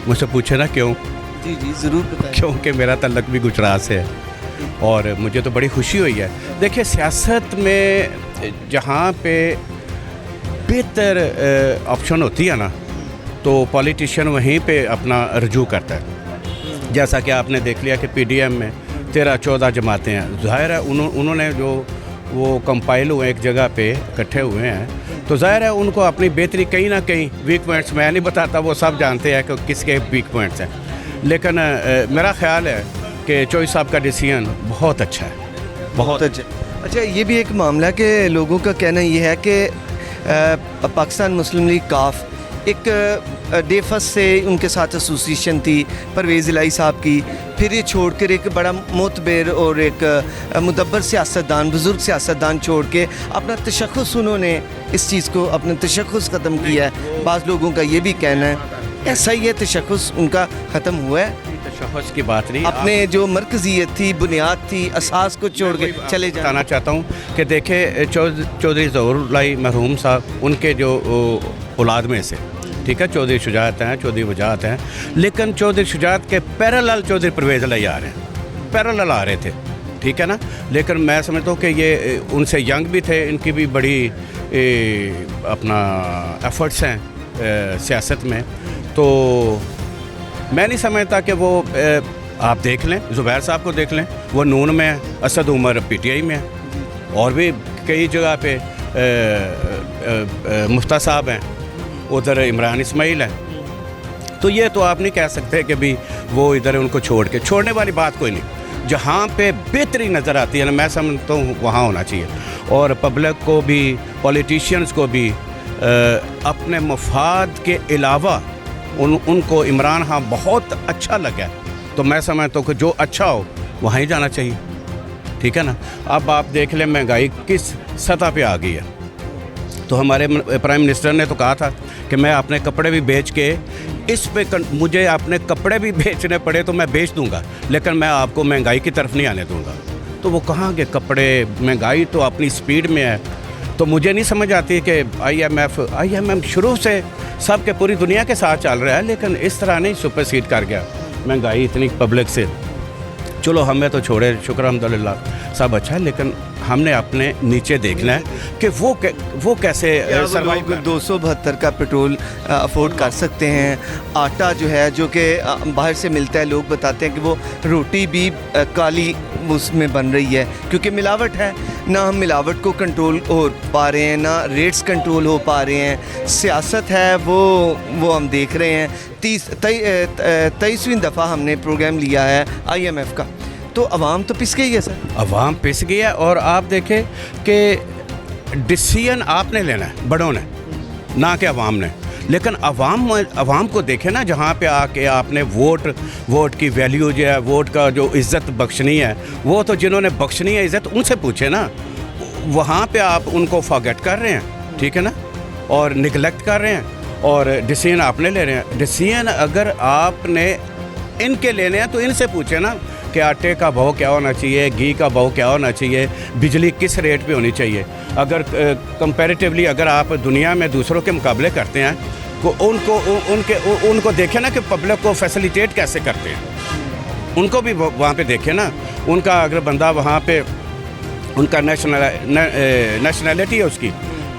मुझसे पूछे ना क्यों? जी जी ज़रूर बताएं। क्योंकि मेरा तल्लक भी गुजरात से है और मुझे तो बड़ी खुशी हुई है। देखिए सियासत में जहाँ पे बेहतर ऑप्शन होती है ना तो पॉलिटिशियन वहीं पे अपना रजू करता है। जैसा कि आपने देख लिया कि पीडीएम में 13-14 जमातें हैं। ज़ाहिर है उन्होंने जो वो कंपाइल हुए एक जगह पे इकट्ठे हुए हैं तो ज़ाहिर है उनको अपनी बेहतरी कहीं ना कहीं वीक पॉइंट्स मैं नहीं बताता, वो सब जानते हैं कि किसके वीक पॉइंट्स हैं। लेकिन मेरा ख्याल है कि चौधरी साहब का डिसीजन बहुत अच्छा है, बहुत अच्छा। अच्छा, ये भी एक मामला है कि लोगों का कहना ये है कि पाकिस्तान मुस्लिम लीग काफ एक डे फर्स्ट से उनके साथ एसोसिएशन थी परवेज़ इलाही साहब की, फिर ये छोड़कर एक बड़ा मोतबर और एक मुदब्बर सियासतदान, बुज़ुर्ग सियासतदान छोड़ के अपना तशख़्ख़ुस उन्होंने इस चीज़ को अपना तशख़्ख़ुस ख़त्म किया है। बाज़ लोगों का ये भी कहना है ऐसा ही है, तशख़्ख़ुस उनका ख़त्म हुआ है। तशख़्ख़ुस की बात नहीं, अपने जो मरकज़ियत थी, बुनियाद थी, असास को छोड़ के चले बताना चाहता हूँ कि देखे चौधरी ज़हूर इलाही मरहूम साहब उनके जो औलाद में से, ठीक है, चौधरी शुजात हैं, चौधरी वजाहत हैं, लेकिन चौधरी शुजात के पैरेलल चौधरी परवेज़ इलाही आ रहे हैं, पैरेलल आ रहे थे, ठीक है ना। लेकिन मैं समझता हूँ कि ये उनसे यंग भी थे, इनकी भी बड़ी अपना एफर्ट्स हैं सियासत में। तो मैं नहीं समझता कि वो आप देख लें, ज़ुबैर साहब को देख लें, वो नून में है, असद उमर पीटीआई में है, और भी कई जगह पे मुफ्ता साहब हैं, उधर इमरान इस्माइल है। तो ये तो आप नहीं कह सकते कि भी वो इधर उनको छोड़ने वाली बात कोई नहीं। जहाँ पे बेहतरी नज़र आती है ना, मैं समझता हूँ वहाँ होना चाहिए। और पब्लिक को भी, पॉलिटिशियंस को भी अपने मफाद के अलावा उनको इमरान खान बहुत अच्छा लगा, तो मैं समझता हूँ कि जो अच्छा हो वहाँ ही जाना चाहिए, ठीक है ना। अब आप देख लें महंगाई किस सतह पे आ गई है। तो हमारे प्राइम मिनिस्टर ने तो कहा था कि मैं अपने कपड़े भी बेच के इस पे मुझे अपने कपड़े भी बेचने पड़े तो मैं बेच दूंगा, लेकिन मैं आपको महंगाई की तरफ नहीं आने दूंगा। तो वो कहाँ के कपड़े, महंगाई तो अपनी स्पीड में है। तो मुझे नहीं समझ आती कि IMF शुरू से सब के पूरी दुनिया के साथ चल रहा है, लेकिन इस तरह नहीं सुपरसीड कर गया महंगाई इतनी पब्लिक से। चलो हमें तो छोड़े, शुक्र अल्हम्दुलिल्लाह सब अच्छा है, लेकिन हमने अपने नीचे देखना है कि वो कैसे सर्वाइव। 272 का पेट्रोल अफोर्ड कर सकते हैं। आटा जो है, जो कि बाहर से मिलता है, लोग बताते हैं कि वो रोटी भी काली उसमें बन रही है क्योंकि मिलावट है। ना हम मिलावट को कंट्रोल हो पा रहे हैं, ना रेट्स कंट्रोल हो पा रहे हैं। सियासत है वो हम देख रहे हैं। 23वीं दफ़ा हमने प्रोग्राम लिया है IMF का, तो अवाम तो पिस गई है सर, अवाम पिस गई है। और आप देखें कि डिसीजन आपने लेना है, बड़ों ने, ना कि अवाम ने। लेकिन अवाम को देखें ना, जहाँ पे आके आपने वोट की वैल्यू जो है, वोट का जो इज़्ज़त बख्शनी है, वो तो जिन्होंने बख्शनी है इज़्ज़त उनसे पूछे ना। वहाँ पे आप उनको फॉरगेट कर रहे हैं, ठीक है ना, और निगलेक्ट कर रहे हैं, और डिसीजन आपने ले रहे हैं। डिसीजन अगर आपने इनके लेने हैं तो इनसे पूछे ना कि आटे का भाव क्या होना चाहिए, घी का भाव क्या होना चाहिए, बिजली किस रेट पे होनी चाहिए। अगर कंपैरेटिवली अगर आप दुनिया में दूसरों के मुकाबले करते हैं तो उनको देखें ना कि पब्लिक को फैसिलिटेट कैसे करते हैं, उनको भी वहाँ पे देखें ना। उनका अगर बंदा वहाँ पे उनका नेशनैलिटी है उसकी,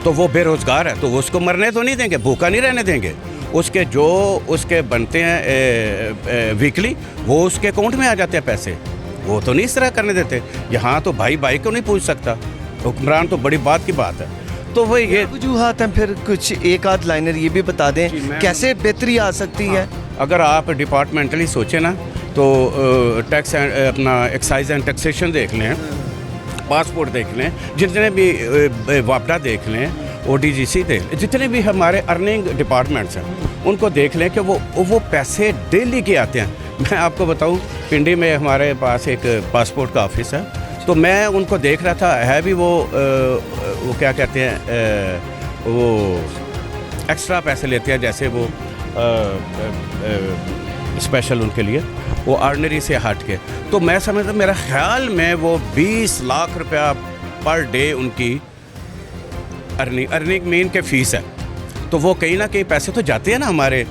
तो वो बेरोज़गार है, तो वो उसको मरने तो नहीं देंगे, भूखा नहीं रहने देंगे। उसके बनते हैं वीकली, वो उसके अकाउंट में आ जाते हैं पैसे, वो तो नहीं इस तरह करने देते। यहाँ तो भाई को नहीं पूछ सकता, हुक्मरान तो बड़ी बात की बात है। तो वही ये वजूहात हैं। फिर कुछ एक आध लाइनर ये भी बता दें कैसे बेहतरी आ सकती है। अगर आप डिपार्टमेंटली सोचें ना तो टैक्स अपना एक्साइज एंड टैक्सेशन देख लें, पासपोर्ट देख लें, जितने भी वापडा देख लें, ODGC देख लें, जितने भी हमारे अर्निंग डिपार्टमेंट्स हैं उनको देख लें कि वो पैसे डेली के आते हैं। मैं आपको बताऊं पिंडी में हमारे पास एक पासपोर्ट का ऑफिस है, तो मैं उनको देख रहा था, है भी वो क्या कहते हैं, वो एक्स्ट्रा पैसे लेते हैं, जैसे वो स्पेशल उनके लिए, वो ऑर्डिनरी से हट के। तो मैं समझता, मेरा ख्याल में वो 20 लाख रुपया पर डे उनकी अर्निंग मीन के फीस है। तो वो कहीं ना कहीं पैसे तो जाते हैं ना हमारे,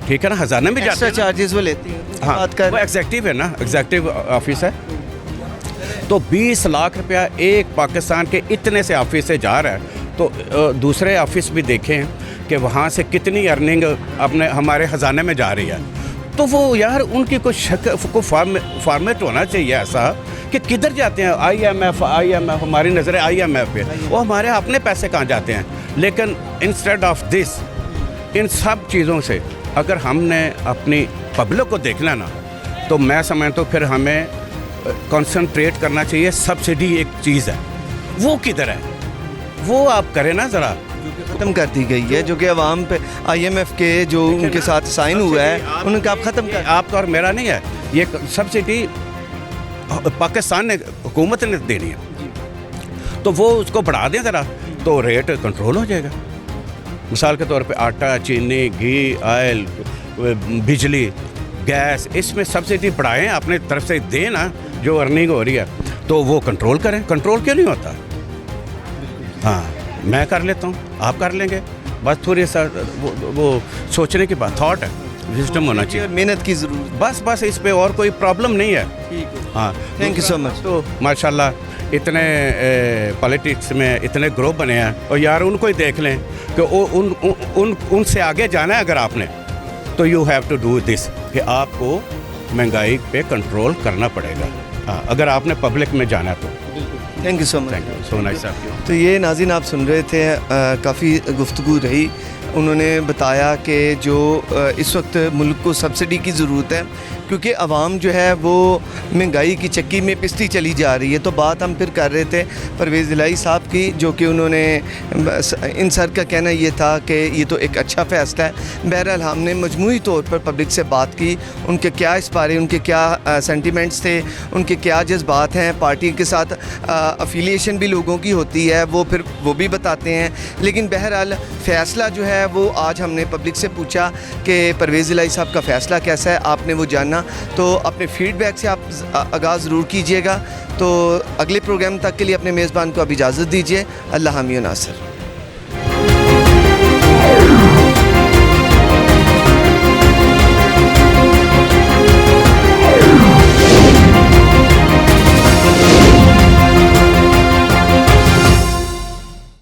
ठीक है ना, खजाने में जाते हैं। चार्जेस वो लेती हैं, हाँ, बात कर वो एग्जेक्टिव है ना, एग्जेक्टिव ऑफिस है। तो 20 लाख रुपया एक पाकिस्तान के इतने से ऑफिस से जा रहा है, तो दूसरे ऑफिस भी देखें कि वहाँ से कितनी अर्निंग अपने हमारे ख़जाने में जा रही है। तो वो यार उनकी कुछ शक को फॉर्मेट होना चाहिए ऐसा कि किधर जाते हैं। IMF हमारी नज़रें IMF पे, वो हमारे अपने पैसे कहाँ जाते हैं। लेकिन इंस्टेड ऑफ दिस, इन सब चीज़ों से अगर हमने अपनी पब्लिक को देखना ना, तो मैं समझता हूँ फिर हमें कंसंट्रेट करना चाहिए। सब्सिडी एक चीज़ है, वो किधर है, वो आप करें ना ज़रा। ख़त्म कर दी गई है, जो कि अवाम पे IMF के जो उनके साथ साइन हुआ है उनका आप ख़त्म कर। आपका और मेरा नहीं है, ये सब्सिडी पाकिस्तान ने, हुकूमत ने देनी है, तो वो उसको बढ़ा दें ज़रा, तो रेट कंट्रोल हो जाएगा। मिसाल के तौर पे आटा, चीनी, घी, ऑयल, बिजली, गैस, इसमें सब्सिडी बढ़ाएं, अपने तरफ से दें ना, जो अर्निंग हो रही है तो वो कंट्रोल करें। कंट्रोल क्यों नहीं होता? हाँ, मैं कर लेता हूँ, आप कर लेंगे, बस थोड़ी सा वो सोचने की बात, थॉट है, विजडम होना चाहिए, मेहनत की ज़रूरत। बस इस पे और कोई प्रॉब्लम नहीं है। हाँ, थैंक यू सो मच। तो माशाल्लाह इतने पॉलिटिक्स में इतने ग्रुप बने हैं, और यार उनको ही देख लें कि उनसे आगे जाना है अगर आपने, तो you have to do this, कि आपको महंगाई पे कंट्रोल करना पड़ेगा। हाँ, अगर आपने पब्लिक में जाना तो। Thank you so much. Thank you so nice of you. तो ये नाज़रीन आप सुन रहे थे, काफ़ी गुफ्तगू रही। उन्होंने बताया कि जो इस वक्त मुल्क को सब्सिडी की ज़रूरत है, क्योंकि आवाम जो है वो महंगाई की चक्की में पिसती चली जा रही है। तो बात हम फिर कर रहे थे परवेज़ इलाही साहब की, जो कि उन्होंने इन सर का कहना ये था कि ये तो एक अच्छा फ़ैसला है। बहरहाल हमने मजमूई तौर पर पब्लिक से बात की, उनके क्या इस बारे, उनके क्या सेंटिमेंट्स थे, उनके क्या जज्बात हैं। पार्टी के साथ अफिलिएशन भी लोगों की होती है, वो फिर वो भी बताते हैं। लेकिन बहरहाल फ़ैसला जो है वो आज हमने पब्लिक से पूछा कि परवेज़ इलाही साहब का फ़ैसला कैसा है, आपने वो जाना। तो अपने फीडबैक से आप आगाज़ ज़रूर कीजिएगा। तो अगले प्रोग्राम तक के लिए अपने मेज़बान को अब इजाज़त दीजिए। अल्लाह हामी व नासिर।